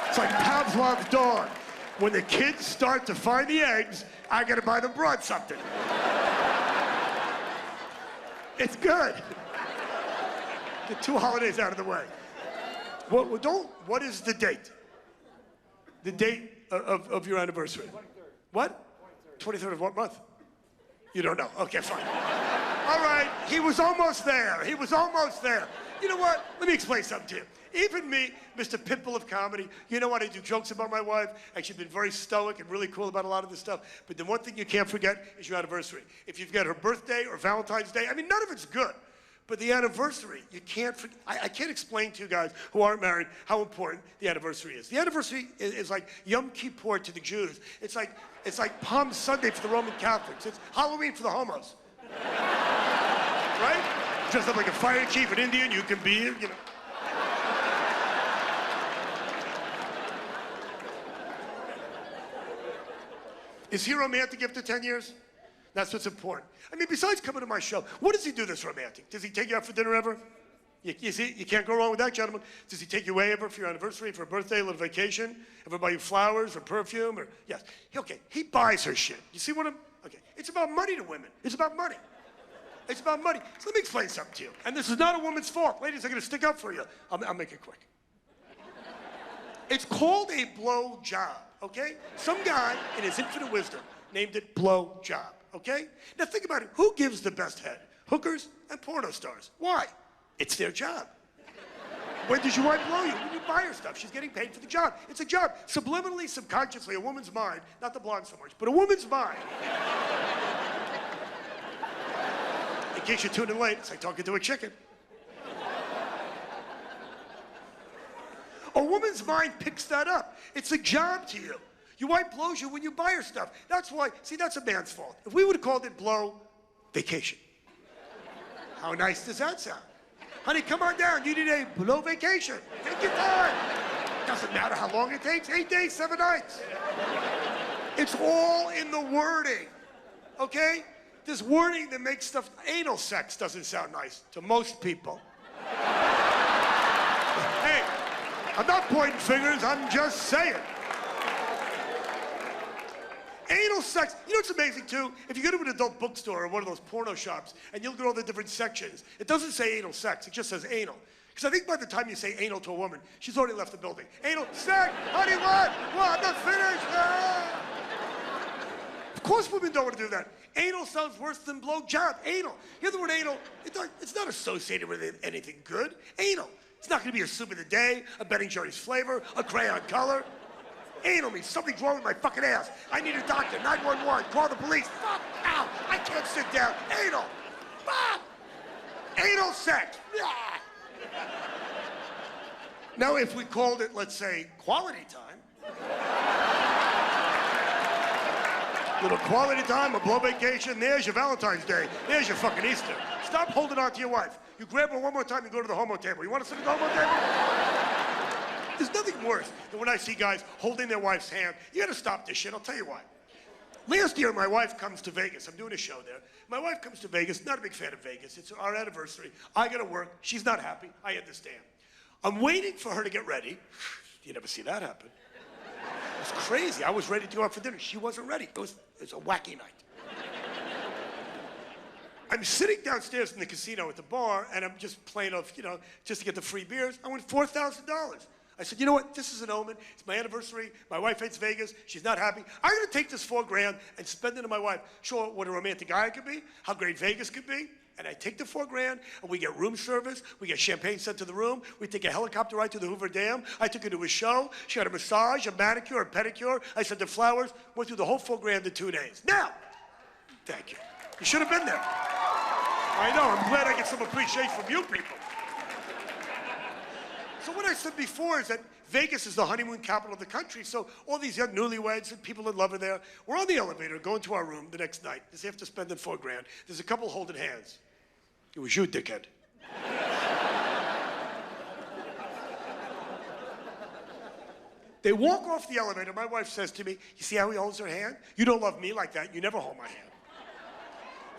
It's like Pavlov's dog. When the kids start to find the eggs, I gotta buy them broad something. It's good. Get 2 holidays out of the way. What is the date? The date of your anniversary? 23rd. What? 23rd of what month? You don't know. Okay, fine. All right, he was almost there. He was almost there. You know what? Let me explain something to you. Even me, Mr. Pitbull of comedy, you know what? I do jokes about my wife. Actually, been very stoic and really cool about a lot of this stuff. But the one thing you can't forget is your anniversary. If you forget her birthday or Valentine's Day, I mean, none of it's good. But the anniversary, you can't forget. I can't explain to you guys who aren't married how important the anniversary is. The anniversary is like Yom Kippur to the Jews. It's like Palm Sunday for the Roman Catholics. It's Halloween for the homos. Right? Dressed up like a fire chief, an Indian, you can be, you know. Is he romantic after 10 years? That's what's important. I mean, besides coming to my show, what does he do that's romantic? Does he take you out for dinner ever? You see, you can't go wrong with that, gentlemen. Does he take you away ever for your anniversary, for a birthday, a little vacation? Ever buy you flowers or perfume? Or yes. Okay, he buys her shit. You see what I'm... Okay, it's about money to women. It's about money. It's about money. So let me explain something to you. And this is not a woman's fault. Ladies, I'm going to stick up for you. I'll make it quick. It's called a blow job, okay? Some guy, in his infinite wisdom, named it blow job, okay? Now think about it. Who gives the best head? Hookers and porno stars. Why? It's their job. When does your wife blow you? When you buy her stuff. She's getting paid for the job. It's a job. Subliminally, subconsciously, a woman's mind, not the blonde so much, but a woman's mind. In case you're tuning late, it's like talking to a chicken. A woman's mind picks that up. It's a job to you. Your wife blows you when you buy her stuff. That's why, see, that's a man's fault. If we would have called it blow vacation. How nice does that sound? Honey, come on down. You need a blow vacation. Take your time. Doesn't matter how long it takes. 8 days, 7 nights. It's all in the wording, okay? There's wording that makes stuff, anal sex doesn't sound nice to most people. Hey, I'm not pointing fingers, I'm just saying. Anal sex, you know what's amazing too? If you go to an adult bookstore or one of those porno shops and you look at all the different sections, it doesn't say anal sex, it just says anal. Because I think by the time you say anal to a woman, she's already left the building. Anal sex, honey, what? Well, I'm not finished. Ah. Of course women don't want to do that. Anal sounds worse than blow job. Anal. Hear the word anal? It's not associated with anything good. Anal. It's not going to be a soup of the day, a Ben & Jerry's flavor, a crayon color. Anal means something's wrong with my fucking ass. I need a doctor. 911. Call the police. Fuck. Ow. I can't sit down. Anal. Fuck. Anal sex. Yeah. Now, if we called it, let's say, quality time. Little quality time, a blow vacation. There's your Valentine's Day. There's your fucking Easter. Stop holding on to your wife. You grab her one more time and go to the homo table. You want to sit at the homo table? There's nothing worse than when I see guys holding their wife's hand. You gotta stop this shit, I'll tell you why. Last year, my wife comes to Vegas. I'm doing a show there. My wife comes to Vegas, not a big fan of Vegas. It's our anniversary. I gotta work. She's not happy. I understand. I'm waiting for her to get ready. You never see that happen. It's crazy. I was ready to go out for dinner. She wasn't ready. It was a wacky night. I'm sitting downstairs in the casino at the bar, and I'm just playing off, just to get the free beers. I won $4,000. I said, you know what? This is an omen. It's my anniversary. My wife hates Vegas. She's not happy. I'm going to take this $4,000 and spend it on my wife. Show her what a romantic guy I could be, how great Vegas could be. And I take the $4,000, and we get room service. We get champagne sent to the room. We take a helicopter ride to the Hoover Dam. I took her to a show. She had a massage, a manicure, a pedicure. I sent her flowers. Went through the whole $4,000 in 2 days. Now, thank you. You should have been there. I know. I'm glad I get some appreciation from you people. So what I said before is that Vegas is the honeymoon capital of the country, so all these young newlyweds and people in love are there. We're on the elevator going to our room the next night. This after spending $4,000. There's a couple holding hands. It was you, dickhead. They walk off the elevator. My wife says to me, you see how he holds her hand? You don't love me like that. You never hold my hand.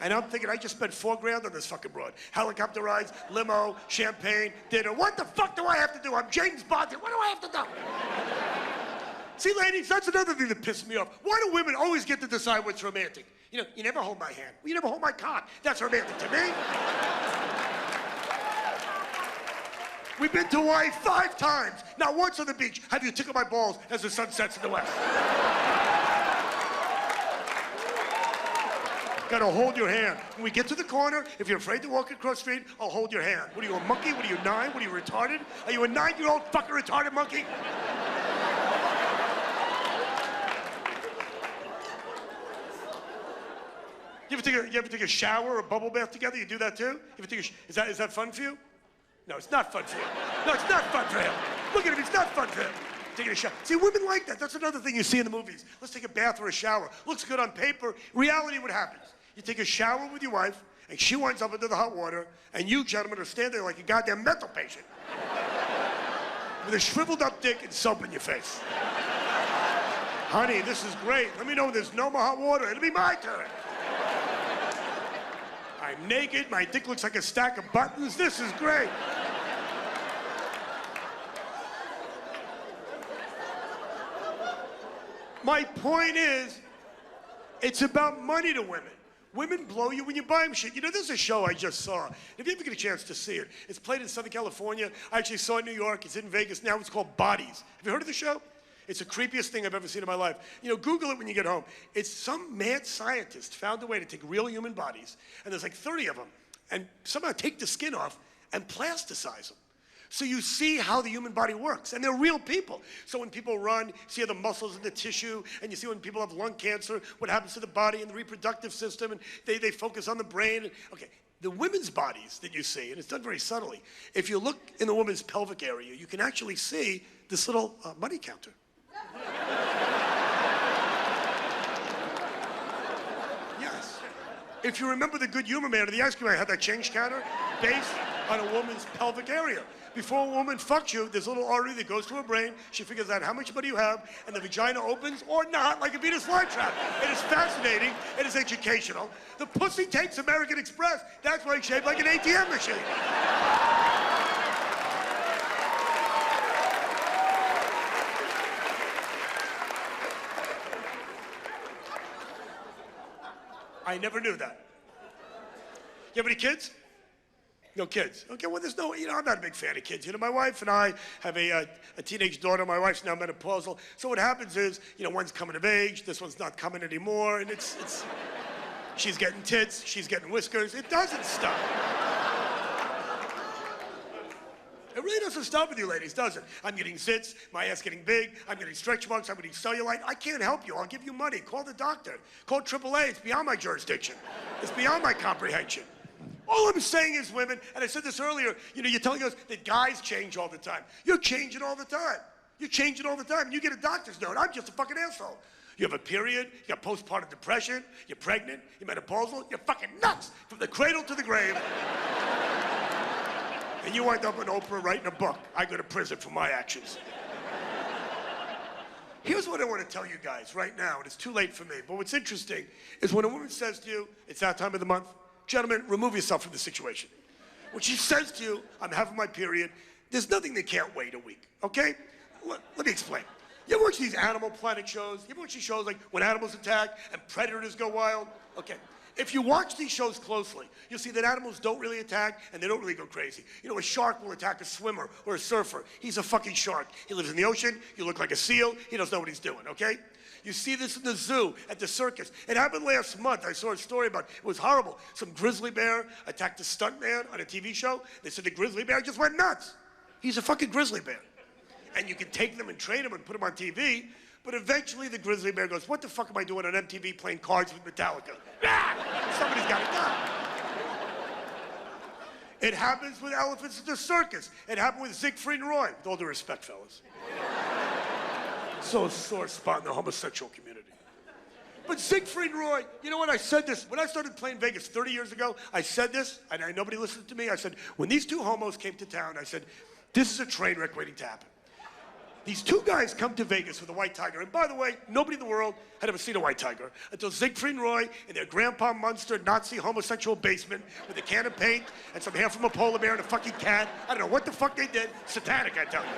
And I'm thinking, I just spent $4,000 on this fucking broad. Helicopter rides, limo, champagne, dinner. What the fuck do I have to do? I'm James Bond. What do I have to do? See, ladies, that's another thing that pisses me off. Why do women always get to decide what's romantic? You never hold my hand. Well, you never hold my cock. That's romantic to me. We've been to Hawaii 5 times. Not once on the beach have you tickled my balls as the sun sets in the west. Gotta hold your hand. When we get to the corner, if you're afraid to walk across the street, I'll hold your hand. What are you, a monkey? What are you, 9? What are you, retarded? Are you a 9-year-old fucking retarded monkey? You ever take a shower or a bubble bath together? You do that too? Is that fun for you? No, it's not fun for you. No, it's not fun for him. Look at him, it's not fun for him. Taking a shower. See, women like that. That's another thing you see in the movies. Let's take a bath or a shower. Looks good on paper. Reality, what happens? You take a shower with your wife, and she winds up into the hot water, and you gentlemen are standing there like a goddamn mental patient. With a shriveled up dick and soap in your face. Honey, this is great. Let me know when there's no more hot water. It'll be my turn. I'm naked. My dick looks like a stack of buttons. This is great. My point is, it's about money to women. Women blow you when you buy them shit. There's a show I just saw. If you ever get a chance to see it, it's played in Southern California. I actually saw it in New York. It's in Vegas now. It's called Bodies. Have you heard of the show? It's the creepiest thing I've ever seen in my life. Google it when you get home. It's some mad scientist found a way to take real human bodies, and there's like 30 of them, and somehow take the skin off and plasticize them. So you see how the human body works, and they're real people. So when people run, you see the muscles and the tissue, and you see when people have lung cancer, what happens to the body and the reproductive system, and they focus on the brain. Okay, The women's bodies that you see, and it's done very subtly, if you look in the woman's pelvic area, you can actually see this little money counter. Yes. If you remember the Good Humor Man of the Ice Cream, I had that change counter based on a woman's pelvic area. Before a woman fucks you, there's a little artery that goes to her brain. She figures out how much money you have, and the vagina opens or not, like a Venus flytrap. It is fascinating. It is educational. The pussy takes American Express. That's why it's shaped like an ATM machine. I never knew that. You have any kids? No kids. Okay, well, there's no, I'm not a big fan of kids. My wife and I have a teenage daughter. My wife's now menopausal. So what happens is, one's coming of age, this one's not coming anymore, and it's she's getting tits, she's getting whiskers. It doesn't stop. It really doesn't stop with you ladies, does it? I'm getting zits, my ass getting big, I'm getting stretch marks, I'm getting cellulite. I can't help you. I'll give you money. Call the doctor. Call AAA. It's beyond my jurisdiction. It's beyond my comprehension. All I'm saying is, women, and I said this earlier, you're telling us that guys change all the time. You're changing all the time. You're changing all the time. You get a doctor's note. I'm just a fucking asshole. You have a period, you got postpartum depression, you're pregnant, you're menopausal, you're fucking nuts from the cradle to the grave. And you wind up on Oprah writing a book. I go to prison for my actions. Here's what I want to tell you guys right now, and it's too late for me, but what's interesting is when a woman says to you, it's that time of the month, gentlemen, remove yourself from the situation. When she says to you, I'm having my period, there's nothing that can't wait a week, okay? Let me explain. You ever watch these Animal Planet shows? You ever watch these shows like when animals attack and predators go wild? Okay. If you watch these shows closely, you'll see that animals don't really attack and they don't really go crazy. A shark will attack a swimmer or a surfer. He's a fucking shark. He lives in the ocean. You look like a seal. He doesn't know what he's doing, okay? You see this in the zoo, at the circus. It happened last month. I saw a story about it. It was horrible. Some grizzly bear attacked a stuntman on a TV show. They said the grizzly bear just went nuts. He's a fucking grizzly bear. And you can take them and train them and put them on TV, but eventually the grizzly bear goes, what the fuck am I doing on MTV playing cards with Metallica? Somebody's got to die. It happens with elephants at the circus. It happened with Siegfried and Roy. With all due respect, fellas. So a sore spot in the homosexual community. But Siegfried and Roy, you know what? I said this. When I started playing Vegas 30 years ago, I said this, and nobody listened to me. I said, when these two homos came to town, I said, this is a train wreck waiting to happen. These two guys come to Vegas with a white tiger. And by the way, nobody in the world had ever seen a white tiger until Siegfried and Roy in their Grandpa Munster Nazi homosexual basement with a can of paint and some hair from a polar bear and a fucking cat. I don't know what the fuck they did. Satanic, I tell you.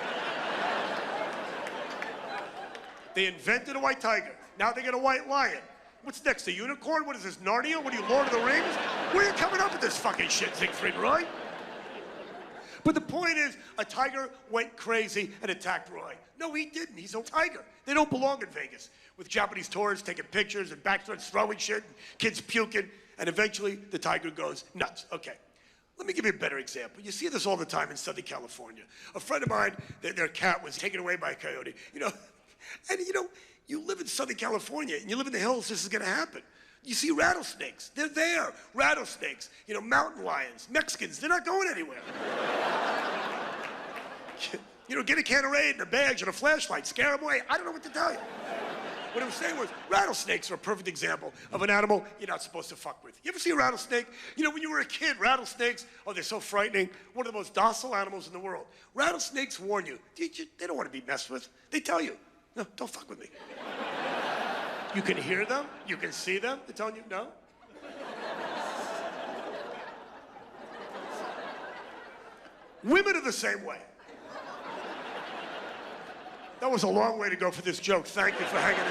They invented a white tiger. Now they get a white lion. What's next, a unicorn? What is this, Narnia? What are you, Lord of the Rings? Where are you coming up with this fucking shit, Siegfried and Roy? But the point is, a tiger went crazy and attacked Roy. No, he didn't. He's a tiger. They don't belong in Vegas. With Japanese tourists taking pictures and backstreets throwing shit and kids puking, and eventually the tiger goes nuts. Okay, let me give you a better example. You see this all the time in Southern California. A friend of mine, their cat was taken away by a coyote. You live in Southern California and you live in the hills, this is gonna happen. You see rattlesnakes, they're there. Rattlesnakes, mountain lions, Mexicans, they're not going anywhere. Get a can of Raid and a badge and a flashlight, scare them away. I don't know what to tell you. What I was saying was, rattlesnakes are a perfect example of an animal you're not supposed to fuck with. You ever see a rattlesnake? When you were a kid, rattlesnakes, they're so frightening. One of the most docile animals in the world. Rattlesnakes warn you. They don't want to be messed with. They tell you, no, don't fuck with me. You can hear them, you can see them, they're telling you no. Women are the same way. That was a long way to go for this joke. Thank you for hanging in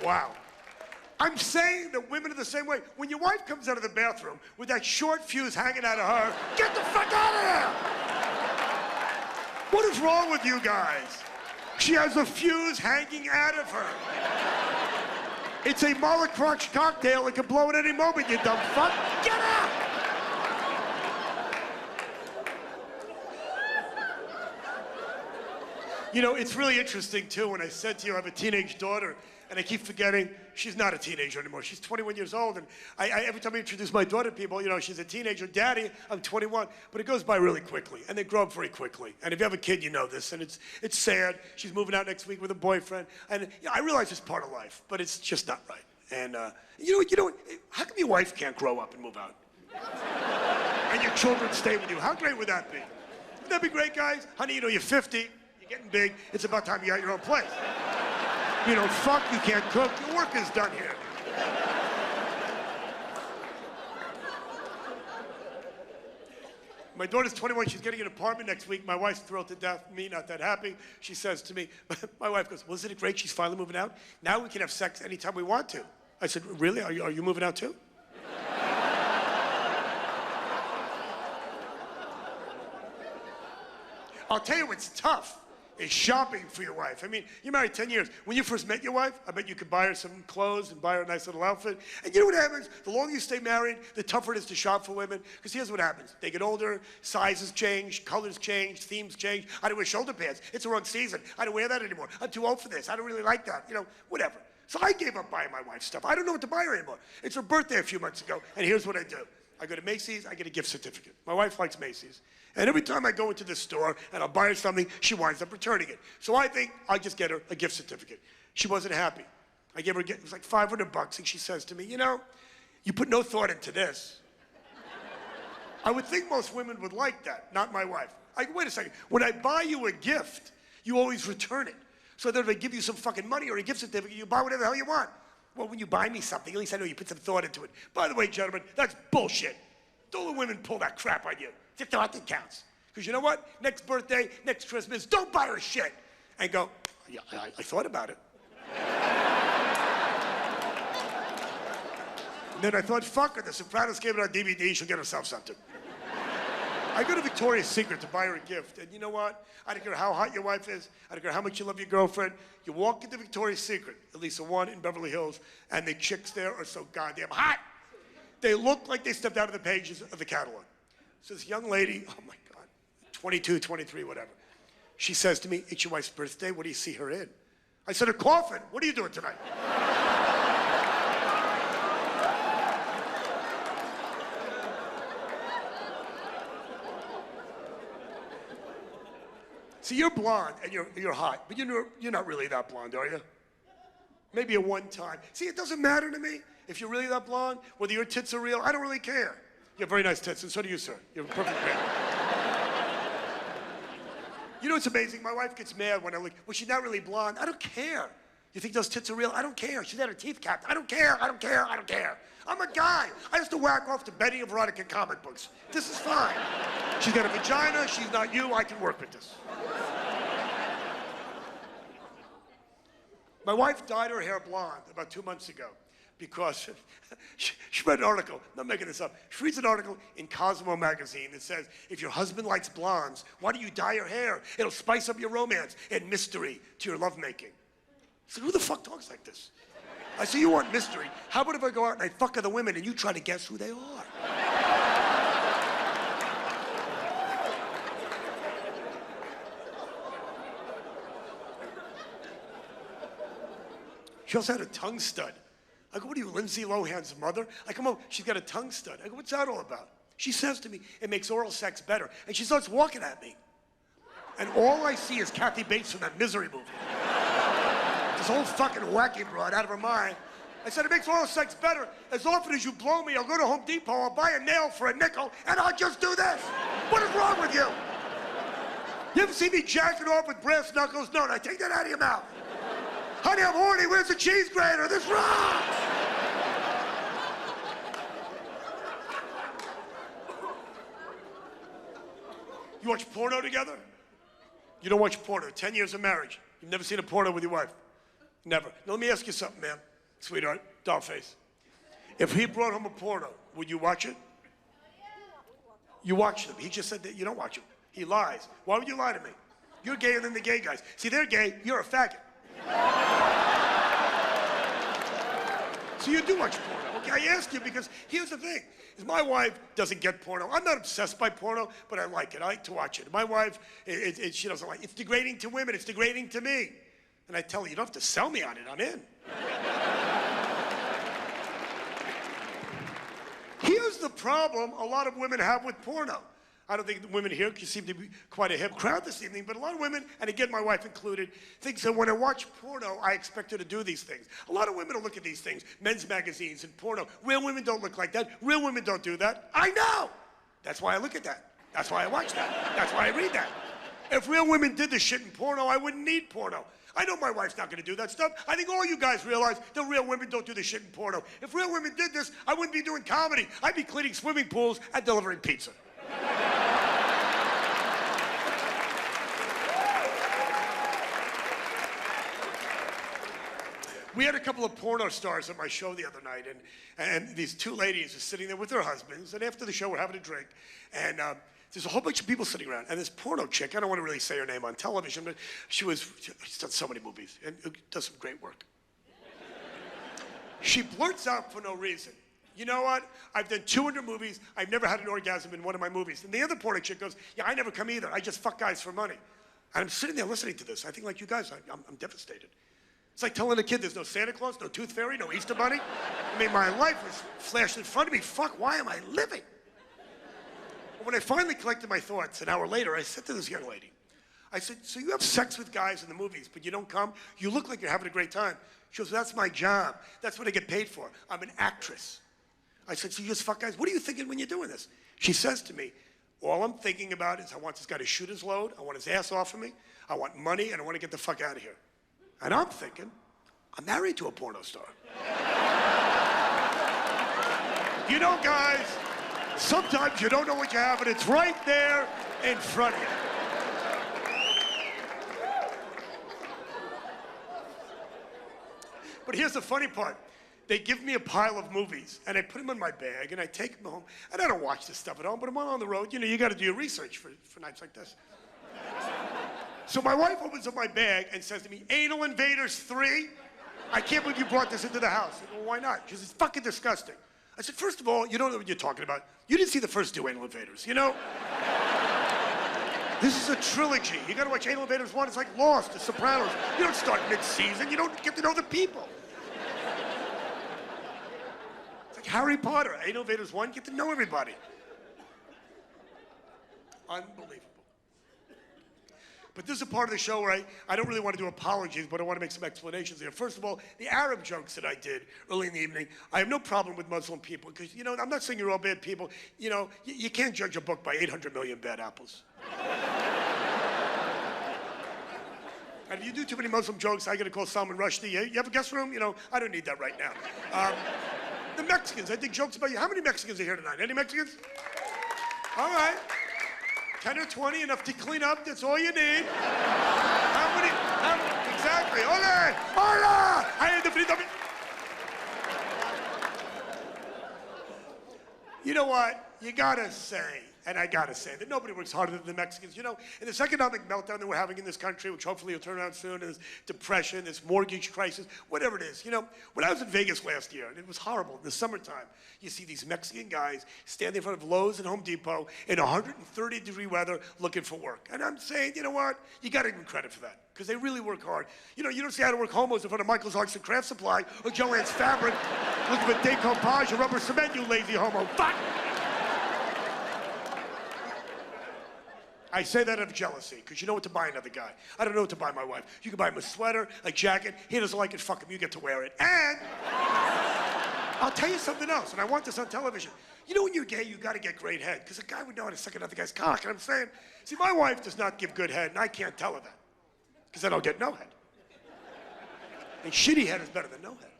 there. Wow. I'm saying that women are the same way. When your wife comes out of the bathroom with that short fuse hanging out of her, get the fuck out of there! What is wrong with you guys? She has a fuse hanging out of her. It's a Molotov cocktail. It can blow at any moment, you dumb fuck. Get out! It's really interesting, too, when I said to you I have a teenage daughter, And I keep forgetting she's not a teenager anymore. She's 21 years old. And every time I introduce my daughter to people, you know, she's a teenager. Daddy, I'm 21. But it goes by really quickly. And they grow up very quickly. And if you have a kid, you know this. And it's sad. She's moving out next week with a boyfriend. And you know, I realize it's part of life, but it's just not right. And you know, how come your wife can't grow up and move out? And your children stay with you? How great would that be? Wouldn't that be great, guys? Honey, you know, you're 50. You're getting big. It's about time you got your own place. You don't fuck, you can't cook, your work is done here. My daughter's 21, she's getting an apartment next week. My wife's thrilled to death, me not that happy. She says to me, my wife goes, well, isn't it great she's finally moving out? Now we can have sex anytime we want to. I said, really, are you moving out too? I'll tell you what's tough is shopping for your wife. I mean, you're married 10 years. When you first met your wife, I bet you could buy her some clothes and buy her a nice little outfit. And you know what happens? The longer you stay married, the tougher it is to shop for women. Because here's what happens. They get older, sizes change, colors change, themes change. I don't wear shoulder pads. It's the wrong season. I don't wear that anymore. I'm too old for this. I don't really like that. You know, whatever. So I gave up buying my wife stuff. I don't know what to buy her anymore. It's her birthday a few months ago, and here's what I do. I go to Macy's, I get a gift certificate. My wife likes Macy's. And every time I go into the store and I'll buy her something, she winds up returning it. So I think I'll just get her a gift certificate. She wasn't happy. I gave her it was like $500, and she says to me, you know, you put no thought into this. I would think most women would like that, not my wife. Wait a second, when I buy you a gift, you always return it. So that if I give you some fucking money or a gift certificate, you buy whatever the hell you want. Well, when you buy me something, at least I know you put some thought into it. By the way, gentlemen, that's bullshit. Don't let women pull that crap on you. It's the thought that counts. Because you know what? Next birthday, next Christmas, don't buy her shit. And go, yeah, I thought about it. And then I thought, fuck her, The Sopranos gave it on DVD, she'll get herself something. I go to Victoria's Secret to buy her a gift, and you know what? I don't care how hot your wife is, I don't care how much you love your girlfriend, you walk into Victoria's Secret, at least the one in Beverly Hills, and the chicks there are so goddamn hot. They look like they stepped out of the pages of the catalog. So this young lady, oh my God, 22, 23, whatever. She says to me, it's your wife's birthday, what do you see her in? I said, her coffin, what are you doing tonight? See, you're blonde and you're hot, but you're not really that blonde, are you? Maybe at one time. See, it doesn't matter to me if you're really that blonde, whether your tits are real, I don't really care. You have very nice tits, and so do you, sir. You're a perfect man. You know what's amazing? My wife gets mad when I look, well, she's not really blonde. I don't care. You think those tits are real? I don't care. She's had her teeth capped. I don't care. I don't care. I don't care. I'm a guy. I used to whack off to Betty and Veronica comic books. This is fine. She's got a vagina. She's not you. I can work with this. My wife dyed her hair blonde about 2 months ago because she read an article, I'm not making this up, she reads an article in Cosmo magazine that says, if your husband likes blondes, why don't you dye your hair? It'll spice up your romance and mystery to your lovemaking. I said, who the fuck talks like this? I said, you want mystery? How about if I go out and I fuck other women and you try to guess who they are? She also had a tongue stud. I go, what are you, Lindsay Lohan's mother? I come home, she's got a tongue stud. I go, what's that all about? She says to me, it makes oral sex better. And she starts walking at me. And all I see is Kathy Bates from that Misery movie. This whole fucking wacky broad out of her mind. I said, it makes oral sex better. As often as you blow me, I'll go to Home Depot, I'll buy a nail for a nickel, and I'll just do this. What is wrong with you? You ever see me jacking off with brass knuckles? No, now take that out of your mouth. Honey, I'm horny. Where's the cheese grater? This rocks! You watch porno together? You don't watch porno. 10 years of marriage. You've never seen a porno with your wife? Never. Now, let me ask you something, man. Sweetheart, doll face. If he brought home a porno, would you watch it? You watch them. He just said that you don't watch them. He lies. Why would you lie to me? You're gayer than the gay guys. See, they're gay. You're a faggot. So you do watch porno. Okay, I ask you because here's the thing. Is my wife doesn't get porno. I'm not obsessed by porno, but I like it. I like to watch it. My wife, she doesn't like it. It's degrading to women. It's degrading to me. And I tell her, you don't have to sell me on it. I'm in. Here's the problem a lot of women have with porno. I don't think the women here seem to be quite a hip crowd this evening, but a lot of women, and again, my wife included, thinks that when I watch porno, I expect her to do these things. A lot of women will look at these things, men's magazines and porno. Real women don't look like that. Real women don't do that. I know. That's why I look at that. That's why I watch that. That's why I read that. If real women did this shit in porno, I wouldn't need porno. I know my wife's not going to do that stuff. I think all you guys realize that real women don't do this shit in porno. If real women did this, I wouldn't be doing comedy. I'd be cleaning swimming pools and delivering pizza. We had a couple of porno stars at my show the other night, and these two ladies are sitting there with their husbands, and after the show, we're having a drink, and there's a whole bunch of people sitting around, and this porno chick, I don't want to really say her name on television, but she's done so many movies, and does some great work. She blurts out for no reason, you know what? I've done 200 movies, I've never had an orgasm in one of my movies. And the other porno chick goes, yeah, I never come either, I just fuck guys for money. And I'm sitting there listening to this, I think like you guys, I'm devastated. It's like telling a kid there's no Santa Claus, no Tooth Fairy, no Easter Bunny. I mean, my life was flashed in front of me. Fuck, why am I living? But when I finally collected my thoughts, an hour later, I said to this young lady, I said, so you have sex with guys in the movies, but you don't come? You look like you're having a great time. She goes, that's my job. That's what I get paid for. I'm an actress. I said, so you just fuck guys? What are you thinking when you're doing this? She says to me, all I'm thinking about is I want this guy to shoot his load, I want his ass off of me, I want money, and I want to get the fuck out of here. And I'm thinking, I'm married to a porno star. You know, guys, sometimes you don't know what you have, and it's right there in front of you. But here's the funny part. They give me a pile of movies, and I put them in my bag, and I take them home. And I don't watch this stuff at home, but I'm on the road. You know, you got to do your research for nights like this. So my wife opens up my bag and says to me, Anal Invaders 3? I can't believe you brought this into the house. I said, well, why not? She says, it's fucking disgusting. I said, first of all, you don't know what you're talking about. You didn't see the first two Anal Invaders, you know? This is a trilogy. You gotta watch Anal Invaders 1. It's like Lost, The Sopranos. You don't start mid-season. You don't get to know the people. It's like Harry Potter. Anal Invaders 1, get to know everybody. Unbelievable. But this is a part of the show where I don't really want to do apologies, but I want to make some explanations here. First of all, the Arab jokes that I did early in the evening, I have no problem with Muslim people, because, you know, I'm not saying you're all bad people. You know, you can't judge a book by 800 million bad apples. And if you do too many Muslim jokes, I got to call Salman Rushdie. You have a guest room? You know, I don't need that right now. The Mexicans, I did jokes about you. How many Mexicans are here tonight? Any Mexicans? All right. 10 or 20, enough to clean up, that's all you need. How many? Exactly. Hola! Hola! I had the frito. You know what? You gotta say, and I gotta say, that nobody works harder than the Mexicans. You know, in this economic meltdown that we're having in this country, which hopefully will turn around soon, and this depression, this mortgage crisis, whatever it is. You know, when I was in Vegas last year, and it was horrible, in the summertime, you see these Mexican guys standing in front of Lowe's and Home Depot in 130-degree weather looking for work. And I'm saying, you know what? You gotta give them credit for that, because they really work hard. You know, you don't see how to work homos in front of Michael's Arts and Craft Supply or Joann's Fabric looking for decoupage or rubber cement, you lazy homo. Fuck! I say that out of jealousy, because you know what to buy another guy. I don't know what to buy my wife. You can buy him a sweater, a jacket. He doesn't like it, fuck him, you get to wear it. And I'll tell you something else, and I want this on television. You know when you're gay, you gotta get great head, because a guy would know how to suck another guy's cock. And I'm saying, see, my wife does not give good head, and I can't tell her that, because then I'll get no head. And shitty head is better than no head.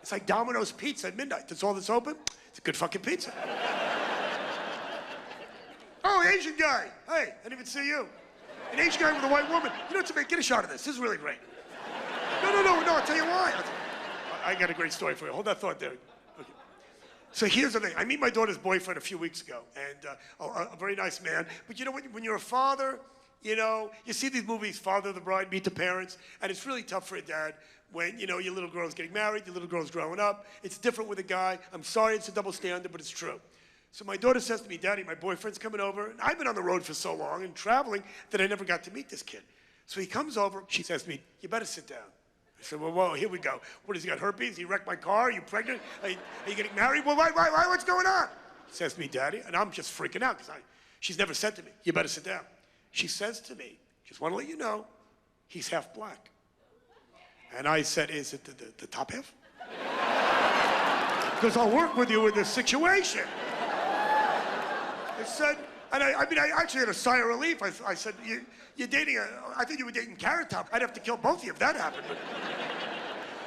It's like Domino's Pizza at midnight. That's all that's open. It's a good fucking pizza. Oh, Asian guy. Hey, I didn't even see you. An Asian guy with a white woman. You know what to make? Get a shot of this. This is really great. No, I'll tell you why. I got a great story for you. Hold that thought there. Okay. So here's the thing. I meet my daughter's boyfriend a few weeks ago, and a very nice man. But you know, when you're a father, you know, you see these movies, Father of the Bride, Meet the Parents, and it's really tough for a dad when, you know, your little girl's getting married, your little girl's growing up. It's different with a guy. I'm sorry it's a double standard, but it's true. So my daughter says to me, Daddy, my boyfriend's coming over. And I've been on the road for so long and traveling that I never got to meet this kid. So he comes over. She says to me, you better sit down. I said, well, whoa, here we go. What, has he got herpes? He wrecked my car? Are you pregnant? Are you getting married? Well, why, what's going on? Says to me, Daddy, and I'm just freaking out because she's never said to me, you better sit down. She says to me, just want to let you know, he's half black. And I said, is it the top half? Because I'll work with you in this situation. I said, and I actually had a sigh of relief. I said, you're dating I think you were dating Carrot Top. I'd have to kill both of you if that happened.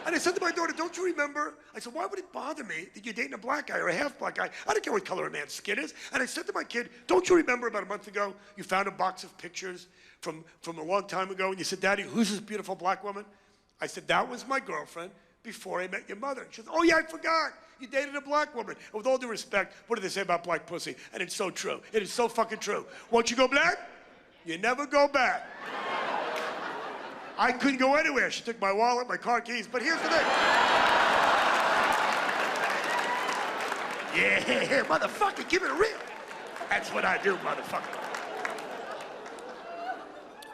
And I said to my daughter, don't you remember? I said, why would it bother me that you're dating a black guy or a half black guy? I don't care what color a man's skin is. And I said to my kid, don't you remember about a month ago, you found a box of pictures from a long time ago, and you said, Daddy, who's this beautiful black woman? I said, that was my girlfriend before I met your mother. She said, oh yeah, I forgot. You dated a black woman. And with all due respect, what do they say about black pussy? And it's so true. It is so fucking true. Once you go black, you never go back. I couldn't go anywhere. She took my wallet, my car keys, but here's the thing. Yeah, motherfucker, give it a real. That's what I do, motherfucker.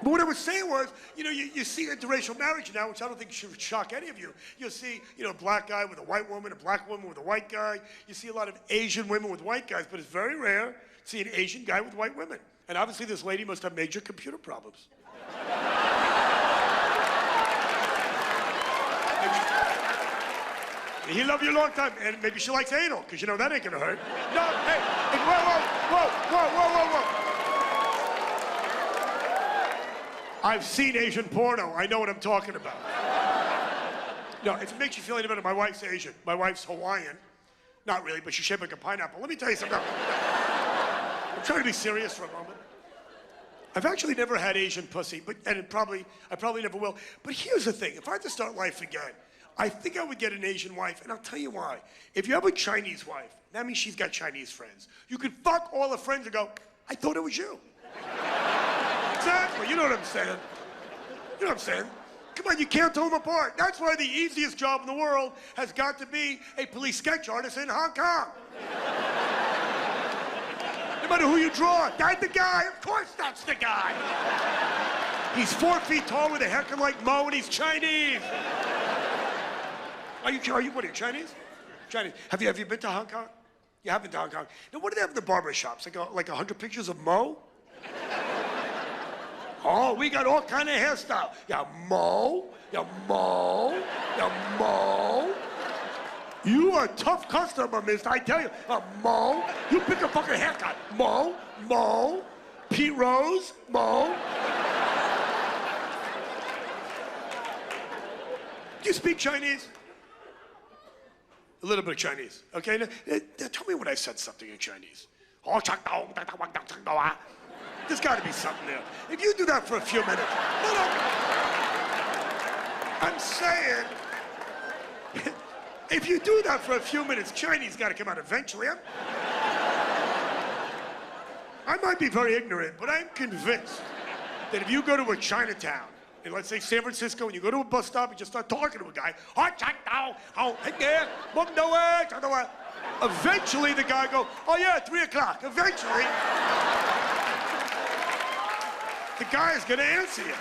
But what I was saying was, you see interracial marriage now, which I don't think should shock any of you. You'll see, a black guy with a white woman, a black woman with a white guy. You see a lot of Asian women with white guys, but it's very rare to see an Asian guy with white women. And obviously this lady must have major computer problems. He loved you a long time, and maybe she likes anal, because that ain't gonna hurt. No, hey, whoa. I've seen Asian porno. I know what I'm talking about. No, if it makes you feel any better, my wife's Asian. My wife's Hawaiian. Not really, but she's shaped like a pineapple. Let me tell you something. I'm trying to be serious for a moment. I've actually never had Asian pussy, I probably never will. But here's the thing. If I had to start life again, I think I would get an Asian wife, and I'll tell you why. If you have a Chinese wife, that means she's got Chinese friends. You could fuck all the friends and go, I thought it was you. Exactly, you know what I'm saying. You know what I'm saying? Come on, you can't tell them apart. That's why the easiest job in the world has got to be a police sketch artist in Hong Kong. No matter who you draw, that's the guy. Of course that's the guy. He's 4 feet tall with a haircut like Mo, and he's Chinese. What are you Chinese? Chinese. Have you been to Hong Kong? You have been to Hong Kong. Now, what do they have in the barber shops? Like 100 pictures of Mo? Oh, we got all kind of hairstyle. Yeah, Mo. Yeah, Mo. Yeah, Mo. You are a tough customer, mister, I tell you. Mo. You pick a fucking haircut. Mo. Pete Rose. Mo. Do you speak Chinese? A little bit of Chinese, okay? Now, tell me when I said something in Chinese. There's got to be something there. If you do that for a few minutes. No. I'm saying, if you do that for a few minutes, Chinese got to come out eventually. I might be very ignorant, but I'm convinced that if you go to a Chinatown, in, let's say, San Francisco, and you go to a bus stop and just start talking to a guy, eventually the guy go, oh yeah, 3 o'clock. Eventually, the guy is gonna answer you.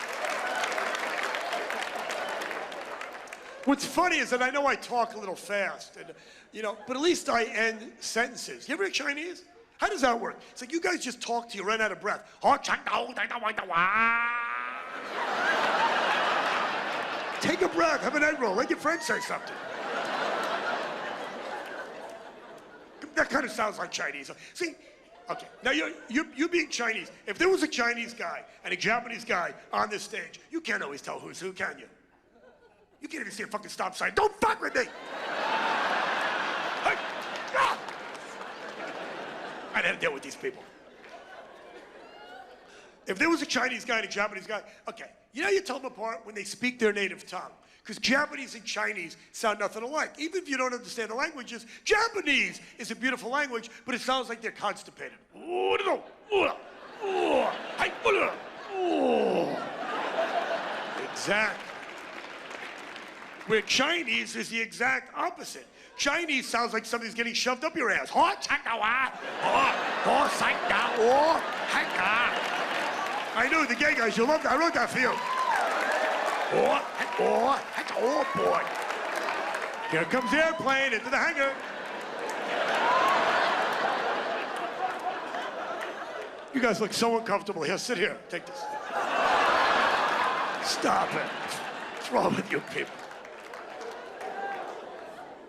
What's funny is that I know I talk a little fast, and but at least I end sentences. You ever hear Chinese? How does that work? It's like you guys just talk till you run out of breath. Take a breath, have an egg roll, let your friend say something. That kind of sounds like Chinese. See, okay, now you being Chinese, if there was a Chinese guy and a Japanese guy on this stage, you can't always tell who's who, can you? You can't even see a fucking stop sign. Don't fuck with me! Hey, ah! I'd have to deal with these people. If there was a Chinese guy and a Japanese guy, okay, you tell them apart when they speak their native tongue. Because Japanese and Chinese sound nothing alike. Even if you don't understand the languages, Japanese is a beautiful language, but it sounds like they're constipated. Exactly. Where Chinese is the exact opposite. Chinese sounds like something's getting shoved up your ass. I know, the gay guys, you love that. I wrote that for you. That's all board. Here comes the airplane into the hangar. You guys look so uncomfortable. Here, sit here. Take this. Stop it. What's wrong with you people?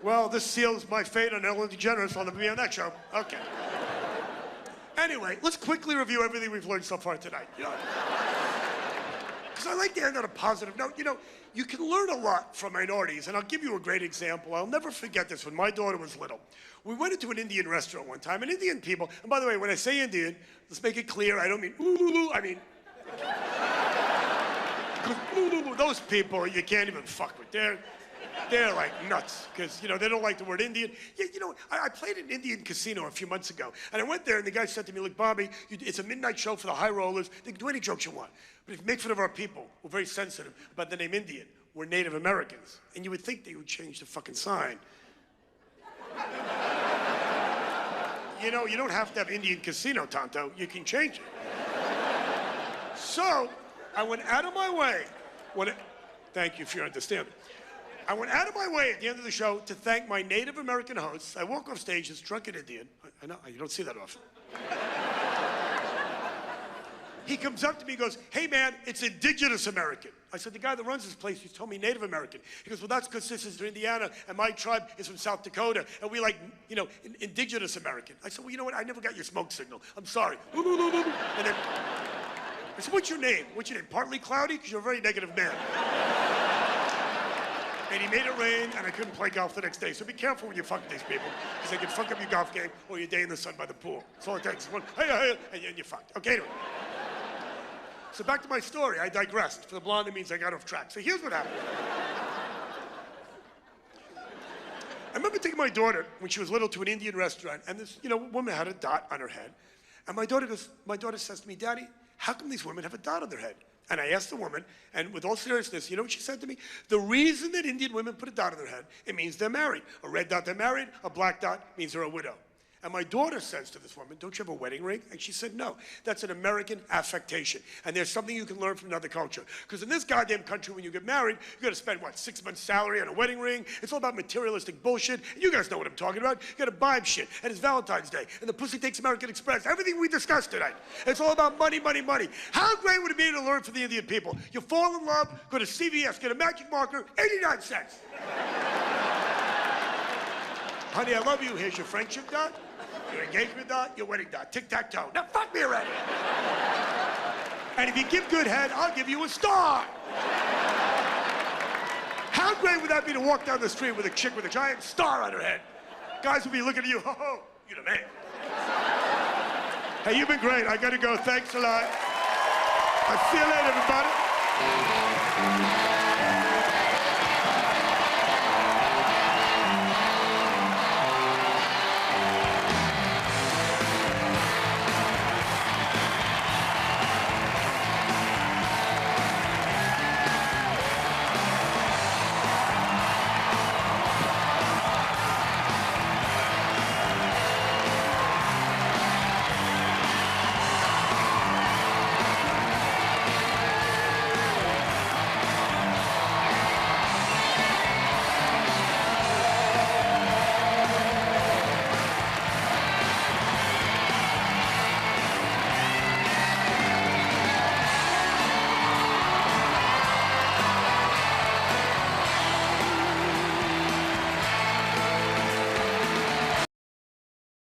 Well, this seals my fate on Ellen DeGeneres on the Be on That show. Okay. Anyway, let's quickly review everything we've learned so far tonight. Because I like to end on a positive note. You can learn a lot from minorities, and I'll give you a great example. I'll never forget this when my daughter was little. We went into an Indian restaurant one time, and Indian people, and by the way, when I say Indian, let's make it clear, I don't mean ooh, I mean, those people you can't even fuck with. They're like nuts, because, they don't like the word Indian. Yeah, I played an Indian casino a few months ago, and I went there, and the guy said to me, look, Bobby, it's a midnight show for the high rollers. They can do any jokes you want. But if you make fun of our people, we're very sensitive about the name Indian. We're Native Americans. And you would think they would change the fucking sign. You don't have to have Indian casino, Tonto. You can change it. So, I went out of my way. Thank you for your understanding. I went out of my way at the end of the show to thank my Native American hosts. I walk off stage as drunken Indian. I know, you don't see that often. He comes up to me and goes, hey man, it's indigenous American. I said, the guy that runs this place, he's told me Native American. He goes, well, that's because this is Indiana, and my tribe is from South Dakota, and we like, indigenous American. I said, well, you know what, I never got your smoke signal. I'm sorry. And then, I said, what's your name? Partly Cloudy? Because you're a very negative man. And he made it rain, and I couldn't play golf the next day. So be careful when you fuck these people, because they can fuck up your golf game or your day in the sun by the pool. That's all it takes. One, hey, and you're fucked. Okay, anyway. So back to my story. I digressed. For the blonde, it means I got off track. So here's what happened. I remember taking my daughter when she was little to an Indian restaurant, and this, woman had a dot on her head. And my daughter says to me, Daddy, how come these women have a dot on their head? And I asked the woman, and with all seriousness, you know what she said to me? The reason that Indian women put a dot on their head, it means they're married. A red dot, they're married. A black dot means they're a widow. And my daughter says to this woman, don't you have a wedding ring? And she said, no, that's an American affectation. And there's something you can learn from another culture. Because in this goddamn country, when you get married, you gotta spend, 6 months' salary on a wedding ring. It's all about materialistic bullshit. And you guys know what I'm talking about. You gotta buy him shit. And it's Valentine's Day. And the pussy takes American Express. Everything we discussed tonight. It's all about money, money, money. How great would it be to learn from the Indian people? You fall in love, go to CVS, get a magic marker, 89 cents. Honey, I love you. Here's your friendship dot. Your engagement dot, your wedding dot. Tic-tac-toe. Now fuck me already. And if you give good head, I'll give you a star. How great would that be to walk down the street with a chick with a giant star on her head? Guys will be looking at you, ho, you're the man. Hey, you've been great. I gotta go. Thanks a lot. I'll see you later, everybody.